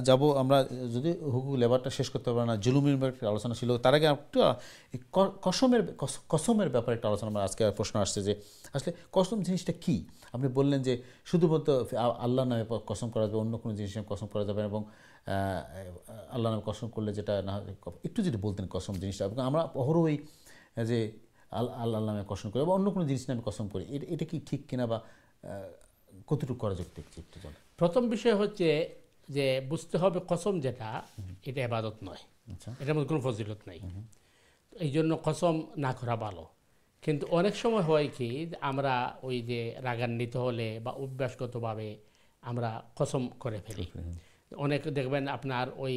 যাব। আমরা যদি হুকুক লেবারটা শেষ করতে পারবো না, জুলুমের ব্যাপারে একটা আলোচনা ছিল, তার আগে একটু কসমের ব্যাপারে একটা আলোচনা। আমার আজকে প্রশ্ন আসছে যে আসলে কসম জিনিসটা কী। আপনি বললেন যে শুধুমাত্র আল্লাহ নামে কসম করা যাবে, অন্য কোনো জিনিস নামে কসম করা যাবে, এবং আল্লাহ নামে কসম করলে যেটা না, একটু যদি বলতেন কসম জিনিসটা। এবং আমরা অহরই যে আল্লাহ নামে কসম করি বা অন্য কোনো জিনিস নামে কসম করি, এটা কি ঠিক কিনা বা কতটুকু করা যুক্তি একটু জানেন? প্রথম বিষয় হচ্ছে যে বুঝতে হবে কসম যেটা, এটা ইবাদত নয়, এটার মধ্যে কোনো ফজিলত নাই, এই জন্য কসম না করা ভালো। কিন্তু অনেক সময় হয় কি আমরা ওই যে রাগান্বিত হলে বা অভ্যাসগতভাবে আমরা কসম করে ফেলি। অনেক দেখবেন আপনার ওই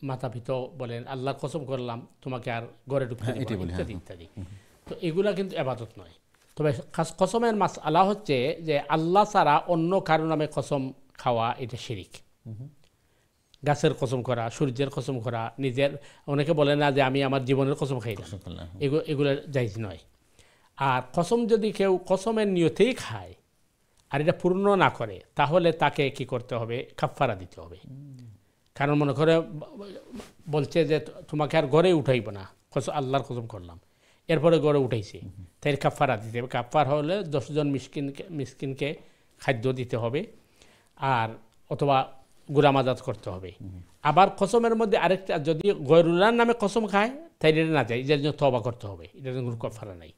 মাথা পিতা বলেন আল্লাহর কসম করলাম তোমাকে আর ঘরে ঢুকতে দিব না, ইত্যাদি ইত্যাদি। তো এগুলা কিন্তু ইবাদত নয়। তবে কসমের মাসআলা হচ্ছে যে আল্লাহ ছাড়া অন্য কারো নামে কসম খাওয়া এটা শিরিক। গাছের কসম করা, সূর্যের কসম করা, নিজের, অনেকে বলে না যে আমি আমার জীবনের কসম খাই না, এগুলো জায়েজ নয়। আর কসম যদি কেউ কসমের নিয়তেই খায় আর এটা পূর্ণ না করে তাহলে তাকে কি করতে হবে? কাফারা দিতে হবে। কারণ মনে করে বলছে যে তোমাকে আর ঘরে উঠাইব না, আল্লাহর কসম করলাম, এরপরে গড়ে উঠাইছে, তাই কাফারা দিতে হবে। কাফার হলে 10 জন মিসকিনকে খাদ্য দিতে হবে, আর অথবা গুলামাজাত করতে হবে। আবার কসমের মধ্যে আরেকটা, যদি গয়রুল্লাহর নামে কসম খায় তাই এটা না যায়, এটার জন্য তওবা করতে হবে, এটার জন্য কোনো কাফারা নাই।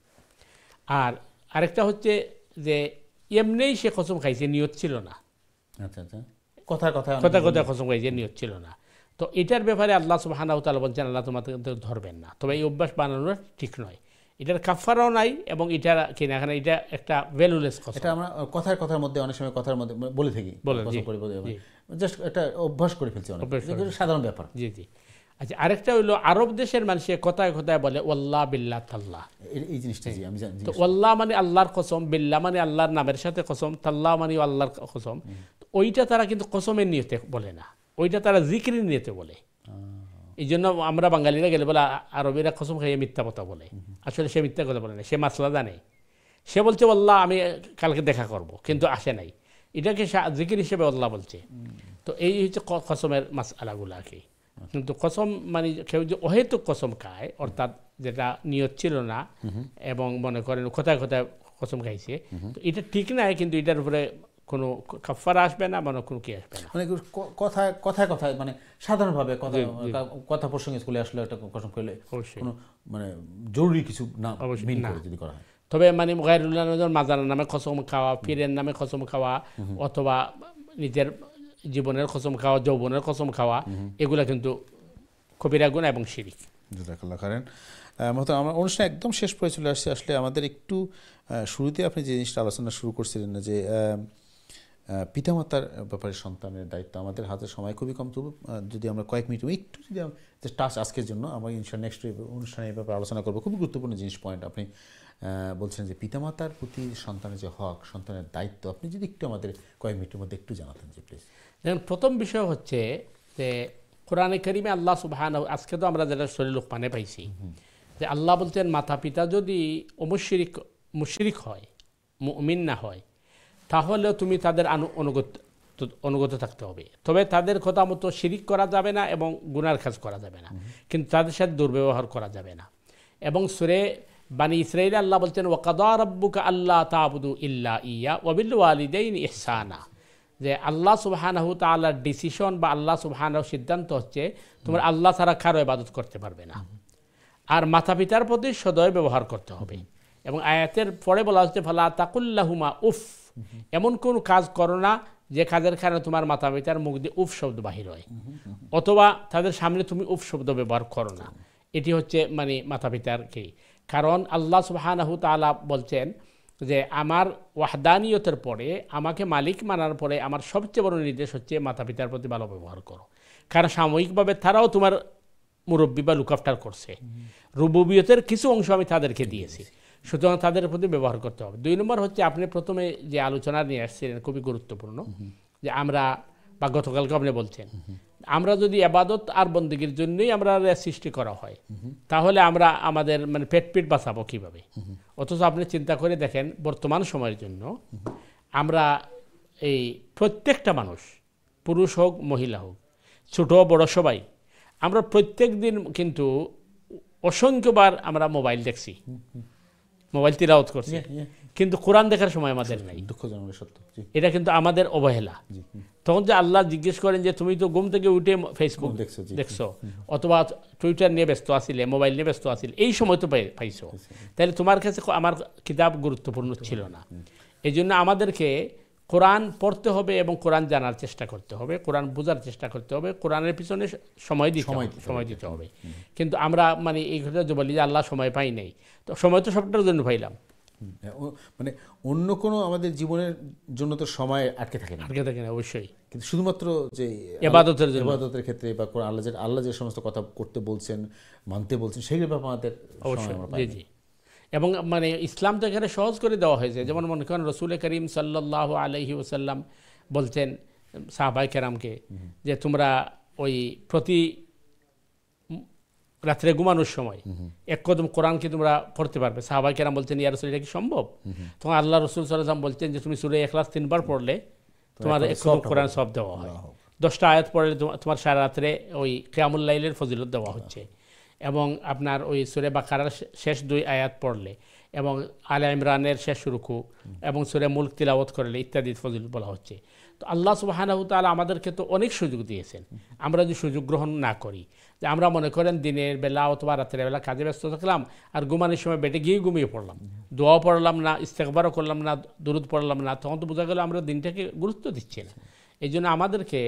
আর আরেকটা হচ্ছে যে এমনিই সে কসম খাইছে, নিয়ত ছিল না, আচ্ছা আচ্ছা, কথা কসম খাইছে, নিয়ত ছিল না। তো এটার ব্যাপারে আল্লাহ সুবহানাহু ওয়া তাআলা বলছেন আল্লাহ তোমাদের ধরবেন না। তবে এই অভ্যাস বানানো ঠিক নয়, এটার কাফারাও নাই, এবং এটা কি না, এখানে এটা একটা ভ্যালুলেস কসম। এটা আমরা কথার মধ্যে অনেক সময় কথার মধ্যে বলে থাকি, জাস্ট এটা অভ্যাস করে ফেলছি, সাধারণ ব্যাপার। জি জি। আচ্ছা, আরেকটা হইলো আরব দেশের মানুষ কথায় কথায় বলে ওয়াল্লাহ বিল্লাহ তাল্লাহ, এই জিনিসটা আমি জানি। তো ওয়াল্লাহ মানে আল্লাহর কসম, বিল্লাহ মানে আল্লাহর নামের সাথে কসম, তাল্লাহ মানে আল্লাহর কসম। ওইটা তারা কিন্তু কসমের নিয়তে বলে না, ওইটা তারা জিকিরের নিয়তে বলে। এই জন্য আমরা বাঙালিরা গেলে বলে আরবিরা কসম খাইয়ে মিথ্যা কথা বলে, আসলে সে মিথ্যা কথা বলে না, সে মাসলা জানে। সে বলছে আল্লাহ আমি কালকে দেখা করব, কিন্তু আসে নাই, এটাকে জিকির হিসেবে আল্লাহ বলছে। তো এই হচ্ছে কসমের মাসআলাগুলো আর কি। কিন্তু কসম মানে কেউ যে অহেতুক কসম খায়, অর্থাৎ যেটা নিয়ত ছিল না এবং মনে করেন কথায় কথায় কসম খাইছে, তো এটা ঠিক নাই, কিন্তু এটার উপরে কোনো কাফারা আসবে না, মানে কোনো কি আসবে না। মানে কথায় মানে সাধারণভাবে কথা প্রসঙ্গে স্কুলে আসলে একটা কসম করলে কোনো মানে জরুরি কিছু না মিন করে যদি করা হয়। তবে মানে গায়রুল্লাহ মাজারের নামে কসম খাওয়া, পীরের নামে কসম খাওয়া, অথবা নিজের জীবনের কসম খাওয়া, যৌবনের কসম খাওয়া, এগুলা কিন্তু কবিরা গুনাহ এবং শিরিক। জাযাকাল্লাহ খাইরান। আমরা অনুষ্ঠান একদম শেষ পর্যায়ে চলে আসছি। আসলে আমাদের একটু শুরুতে আপনি যে জিনিসটা আলোচনা শুরু করছিলেন না, যে পিতামাতার ব্যাপারে সন্তানের দায়িত্ব, আমাদের হাতে সময় খুবই কম, তবু যদি আমরা কয়েক মিনিট একটু যদি টাচ আজকের জন্য আমরা ইনশাআল্লাহ নেক্সট অনুষ্ঠানে এই ব্যাপারে আলোচনা করবো। খুবই গুরুত্বপূর্ণ জিনিস পয়েন্ট আপনি বলছেন যে পিতামাতার প্রতি সন্তানের যে হক, সন্তানের দায়িত্ব, আপনি যদি একটু আমাদের কয়েক মিনিটের মধ্যে একটু জানাতেন যে প্লিজ। যেমন প্রথম বিষয় হচ্ছে যে কোরআনে কারিমে আল্লাহ সুবহানাহু, আজকে তো আমরা যেটা সূরা লুকমানে পাইছি যে আল্লাহ বলছেন মাতা পিতা যদি মুশরিক হয়, মুমিন না হয়, তাহলেও তুমি তাদের অনুগত থাকতে হবে। তবে তাদের কথা মতো শিরিক করা যাবে না এবং গুনার কাজ করা যাবে না, কিন্তু তাদের সাথে দুর্ব্যবহার করা যাবে না। এবং সূরা বানি ইসরাঈল আল্লাহ বলছেন ওয়াকাদা রাব্বুকা আল্লা তা'বুদু ইল্লা ইয়া ওয়া বিল ওয়ালিদাইনি ইহসানা, যে আল্লাহ সুবহানাহু তাআলার ডিসিশন বা আল্লাহ সুবহানাহু সিদ্ধান্ত হচ্ছে তোমরা আল্লাহ ছাড়া কারো ইবাদত করতে পারবে না, আর মাতা পিতার প্রতি সদয় ব্যবহার করতে হবে। এবং আয়াতের পরে বলা হচ্ছে ফালা তাকুল্লাহুমা উফ, এমন কোন কাজ করো না যে কাজের কারণে তোমার মাতা পিতার মুখ দিয়ে উফ শব্দ বাহির হয়, অথবা তাদের সামনে তুমি উফ শব্দ ব্যবহার করো না। এটি হচ্ছে মানে মাতা পিতার কি, কারণ আল্লাহ সুবহানাহু তাআলা বলছেন যে আমার ওয়াহদানিয়তের পরে, আমাকে মালিক মানার পরে আমার সবচেয়ে বড় নির্দেশ হচ্ছে মাতা পিতার প্রতি ভালো ব্যবহার করো, কারণ সাময়িকভাবে তারাও তোমার মুরব্বী বা লুকআফটার করছে, রুবুবিয়তের কিছু অংশ আমি তাদেরকে দিয়েছি, সুতরাং তাদের প্রতি ব্যবহার করতে হবে। 2 নম্বর হচ্ছে আপনি প্রথমে যে আলোচনা নিয়ে আসছিলেন খুবই গুরুত্বপূর্ণ, যে আমরা বা গতকালকে আপনি বলছেন আমরা যদি ইবাদত আর বন্দেগীর জন্যই আমরা সৃষ্টি করা হয়, তাহলে আমরা আমাদের মানে পেট বাঁচাবো কিভাবে? অথচ আপনি চিন্তা করে দেখেন বর্তমান সময়ের জন্য আমরা এই প্রত্যেকটা মানুষ, পুরুষ হোক মহিলা হোক, ছোট বড় সবাই, আমরা প্রত্যেক দিন কিন্তু অসংখ্যবার আমরা মোবাইল দেখছি, মোবাইল তিলাওয়াত করছি, কিন্তু কোরআন দেখার সময় আমাদের নাই। দুঃখজনক সত্য, এটা কিন্তু আমাদের অবহেলা। তখন যে আল্লাহ জিজ্ঞেস করেন যে তুমি তো ঘুম থেকে উঠে ফেসবুক দেখছো, অথবা টুইটার নিয়ে ব্যস্ত আসিলে, মোবাইল নিয়ে ব্যস্ত আসিলে, এই সময় তো পাইছো, তাহলে তোমার কাছে আমার কিতাব গুরুত্বপূর্ণ ছিল না। এই জন্য আমাদেরকে কোরআন পড়তে হবে এবং কোরআন জানার চেষ্টা করতে হবে, কোরআন বোঝার চেষ্টা করতে হবে, কোরআনের পিছনে সময় দিতে হবে। কিন্তু আমরা মানে এই কথা যে বলি যে আল্লাহ সময় পাই নাই, তো সময় তো সবটার জন্য পাইলাম, মানে অন্য কোনো আমাদের জীবনের জন্য তো সময় আটকে থাকে না, অবশ্যই, কিন্তু শুধুমাত্র যে ইবাদতের ক্ষেত্রে বা আল্লাহ যে সমস্ত কথা করতে বলছেন, মানতে বলছেন, সেগুলোর ব্যাপারে আমাদের অবশ্যই। জি। এবং মানে ইসলাম তো এখানে সহজ করে দেওয়া হয়েছে। যেমন মনে করেন রসুল করিম সাল্লাল্লাহু আলাইহি ওয়াসাল্লাম বলছেন সাহাবায়ে কেরামকে যে তোমরা ওই প্রতি রাত্রে ঘুমানোর সময় এক কদম কোরআন কি তোমরা পড়তে পারবে? সাহাবায়ে কেরাম বলছেন ইয়া রাসূল, এটা কি সম্ভব? তখন আল্লাহ রাসূল সাল্লাল্লাহু আলাইহি ওয়াসাল্লাম বলছেন যে তুমি সূরা ইখলাস 3 বার পড়লে তোমার এক কদম কোরআন সব দেওয়া হয়। 10টা আয়াত পড়লে তোমার সারা রাত্রে ওই কিয়ামুল লাইলের ফজিলত দেওয়া হচ্ছে। এবং আপনার ওই সূরা বাকারার শেষ 2 আয়াত পড়লে এবং আলে ইমরানের শেষ রুকু এবং সূরা মুলক তিলাওয়াত করলে ইত্যাদি ফজিলত বলা হচ্ছে। তো আল্লাহ সুবহানাহু ওয়া তাআলা আমাদেরকে তো অনেক সুযোগ দিয়েছেন। আমরা যদি সুযোগ গ্রহণ না করি, যে আমরা মনে করেন দিনের বেলা অথবা রাতের বেলা কাজে ব্যস্ত থাকলাম আর ঘুমানোর সময় বেডে গিয়ে ঘুমিয়ে পড়লাম, দোয়াও পড়লাম না, ইস্তেগফারও করলাম না, দুরূদ পড়লাম না, তখন তো বোঝা গেল আমরা দিনটাকে গুরুত্ব দিচ্ছি না। এই জন্য আমাদেরকে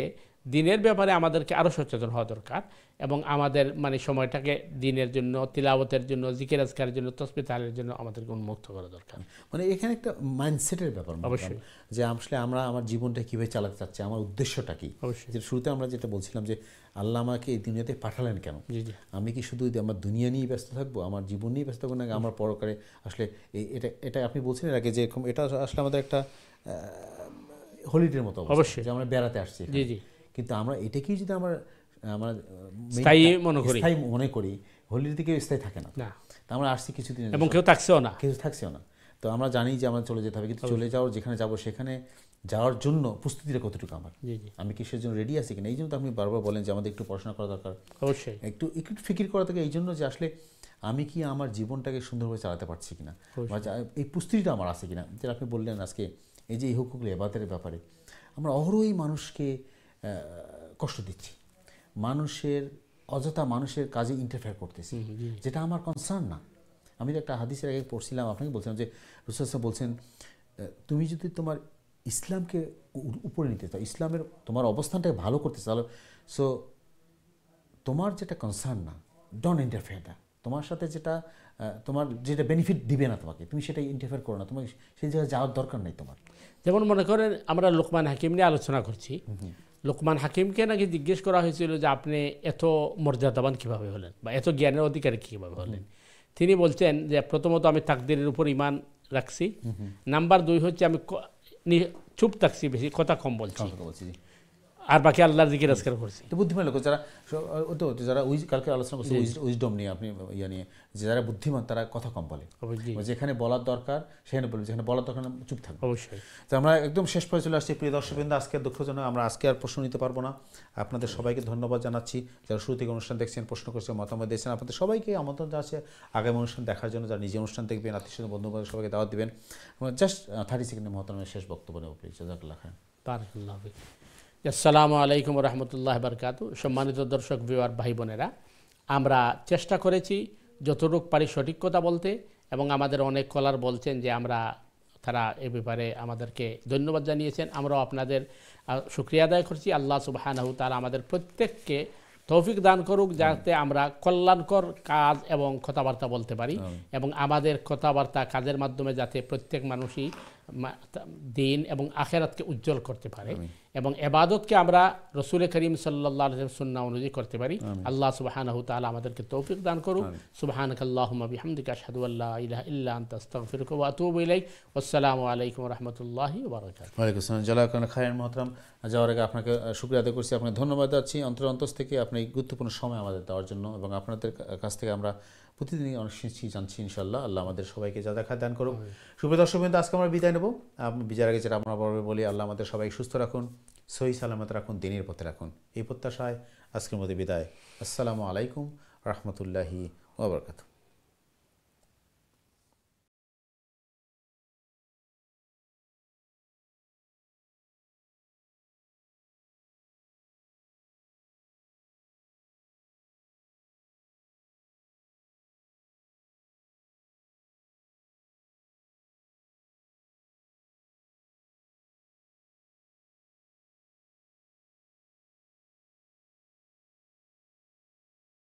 দিনের ব্যাপারে আমাদেরকে আরও সচেতন হওয়া দরকার এবং আমাদের মানে সময়টাকে দিনের জন্য, তিলাওয়াতের জন্য, জিকির আজকারের জন্য, তাসবিহ তাহলিলের জন্য আমাদেরকে উন্মুক্ত করা দরকার। মানে এখানে একটা মাইন্ডসেটের ব্যাপার অবশ্যই, যে আসলে আমরা আমার জীবনটা কীভাবে চালাতে চাচ্ছি, আমার উদ্দেশ্যটা কী। যে শুরুতে আমরা যেটা বলছিলাম যে আল্লাহ আমাকে এই দুনিয়াতে পাঠালেন কেন? আমি কি শুধু আমার দুনিয়া নিয়ে ব্যস্ত থাকবো, আমার জীবন নিয়ে ব্যস্ত থাকবো, না আমার পরকালে আসলে এটা আপনি বলছিলেন আগে যে এরকম এটা আসলে আমাদের একটা হলিডের মতো অবশ্যই, যে আমরা বেড়াতে আসছি। কিন্তু আমরা এটাকেই যদি আমরা স্থায়ী মনে করি, হলিডে থেকে স্থায়ী থাকে না। তা আমরা আসছি কিছুদিন এবং কেউ থাকছেও না। তো আমরা জানি যে আমরা চলে যেতে হবে, কিন্তু চলে যাওয়ার যেখানে যাবো সেখানে যাওয়ার জন্য প্রস্তুতিটা কতটুকু আমার, আমি কিসের জন্য রেডি আছি কিনা। এই জন্য তো আপনি বারবার বলেন যে আমাদের একটু পড়াশোনা করা দরকার, অবশ্যই একটু ফিকির করা থাকে এই জন্য যে আসলে আমি কি আমার জীবনটাকে সুন্দরভাবে চালাতে পারছি কিনা, বা এই প্রস্তুতিটা আমার আছে কিনা। যেটা আপনি বললেন আজকে এই যে এই হুকুকুল ইবাদতের ব্যাপারে আমরা অহরহই মানুষকে কষ্ট দিচ্ছি, অযথা মানুষের কাজে ইন্টারফেয়ার করতেছি, যেটা আমার কনসার্ন না। আমি তো একটা হাদিসের আগে পড়ছিলাম, আপনাকে বলছিলাম যে রাসূল সাল্লাল্লাহু আলাইহি ওয়াসাল্লাম বলছেন তুমি যদি তোমার ইসলামকে উপরে নিতে চাও, ইসলামের তোমার অবস্থানটাকে ভালো করতে চাও, সো তোমার যেটা কনসার্ন না, ডোন্ট ইন্টারফেয়ার দ্যাট। তোমার সাথে যেটা বেনিফিট দিবে না তোমাকে, তুমি সেটা ইন্টারফেয়ার করো না, তোমাকে সেই জায়গায় যাওয়ার দরকার নেই তোমার। যেমন মনে করেন আমরা লোকমান হাকিম নিয়ে আলোচনা করছি, লোকমান হাকিমকে নাকি জিজ্ঞেস করা হয়েছিল যে আপনি এত মর্যাদাবান কীভাবে হলেন বা এত জ্ঞানের অধিকারী কীভাবে হলেন। তিনি বলছেন যে প্রথমত আমি তাকদীরের উপর ঈমান রাখছি, নাম্বার 2 হচ্ছে আমি চুপ থাকছি, বেশি কথা কম বলছি, আর বাকি আল্লাহর জিকির আজকার করছি। তো বুদ্ধিমান লোক যারা কালকে আলোচনা করছে উইজডম নিয়ে, আপনি ইয়া নিয়ে, যে যারা বুদ্ধিমান তারা কথা কম বলে, যেখানে বলার দরকার সেখানে বলবে, যেখানে বলার দরকার চুপ থাকবে। অবশ্যই। তো আমরা একদম শেষ পর্যায়ে চলে আসছি প্রিয় দর্শকবৃন্দ। আজকের দুঃখজনক আমরা আজকে আর প্রশ্ন নিতে পারবো না। আপনাদের সবাইকে ধন্যবাদ জানাচ্ছি যারা শুরু থেকে অনুষ্ঠান দেখছেন, প্রশ্ন করছেন, মতামত দিয়েছেন। আপনাদের সবাইকে আমন্ত্রণ জানাচ্ছি আগামী অনুষ্ঠান দেখার জন্য। যারা নিজে অনুষ্ঠান দেখবেন, আত্মীয় বন্ধু বান্ধব সবাইকে দাওয়াত দিবেন। জাস্ট 30 সেকেন্ডের মহতরমের শেষ বক্তব্য নেব প্লিজ। জাযাকাল্লাহ খাইর। বারাকাল্লাহু ফিক। আসসালামু আলাইকুম ওয়া রাহমাতুল্লাহি ওয়া বারাকাতুহু। সম্মানিত দর্শক ভিউয়ার ভাই বোনেরা, আমরা চেষ্টা করেছি যতটুকু পারি সঠিক কথা বলতে, এবং আমাদের অনেক কলার বলছেন যে তারা এ ব্যাপারে আমাদেরকে ধন্যবাদ জানিয়েছেন। আমরাও আপনাদের শুকরিয়া আদায় করছি। আল্লাহ সুবহানাহু ওয়া তাআলা আমাদের প্রত্যেককে তৌফিক দান করুক যাতে আমরা কল্যাণকর কাজ এবং কথাবার্তা বলতে পারি, এবং আমাদের কথাবার্তা কাজের মাধ্যমে যাতে প্রত্যেক মানুষই দিন এবং আখিরাতকে উজ্জ্বল করতে পারে, এবং ইবাদতকে আমরা রাসূল করিম সাল্লাল্লাহু আলাইহি ওয়াসাল্লাম সুন্নাহ অনুযায়ী করতে পারি। আল্লাহ সুবহানাহু ওয়া তাআলা আমাদেরকে তৌফিক দান করুক। সুবহানাকাল্লাহুম্মা বিহামদিকা আশহাদু আল্লা ইলাহা ইল্লা আনতা আস্তাগফিরুকা ওয়া আতুবু ইলাইক। আসসালামু আলাইকুম ওয়া রাহমাতুল্লাহি ওয়া বারাকাতুহু। ওয়া আলাইকুম আসসালাম। জাযাকাল্লাহু খাইরান। মুহতারাম, যাওয়ার আগে আপনাকে শুকরিয়া আদায় করছি, আপনাকে ধন্যবাদ দিচ্ছি অন্তর থেকে আপনি এই গুরুত্বপূর্ণ সময় আমাদের দেওয়ার জন্য, এবং আপনাদের কাছ থেকে আমরা প্রতিদিনই অনেক জানছি ইনশাআল্লাহ। আল্লাহ আমাদের সবাইকে যা দেখা দান করুক। সুপ্রিয় দর্শকবৃন্দ, আজকে আমরা বিদায় নেব। বিদায়ের আগে যেটা আমরা বলি, আল্লাহ আমাদের সবাই সুস্থ রাখুন, সহি সালামত রাখুন, দিনের পথে রাখুন। এই প্রত্যাশায় আজকের মধ্যে বিদায়। আসসালামু আলাইকুম রাহমাতুল্লাহি ওয়া বারাকাতুহু।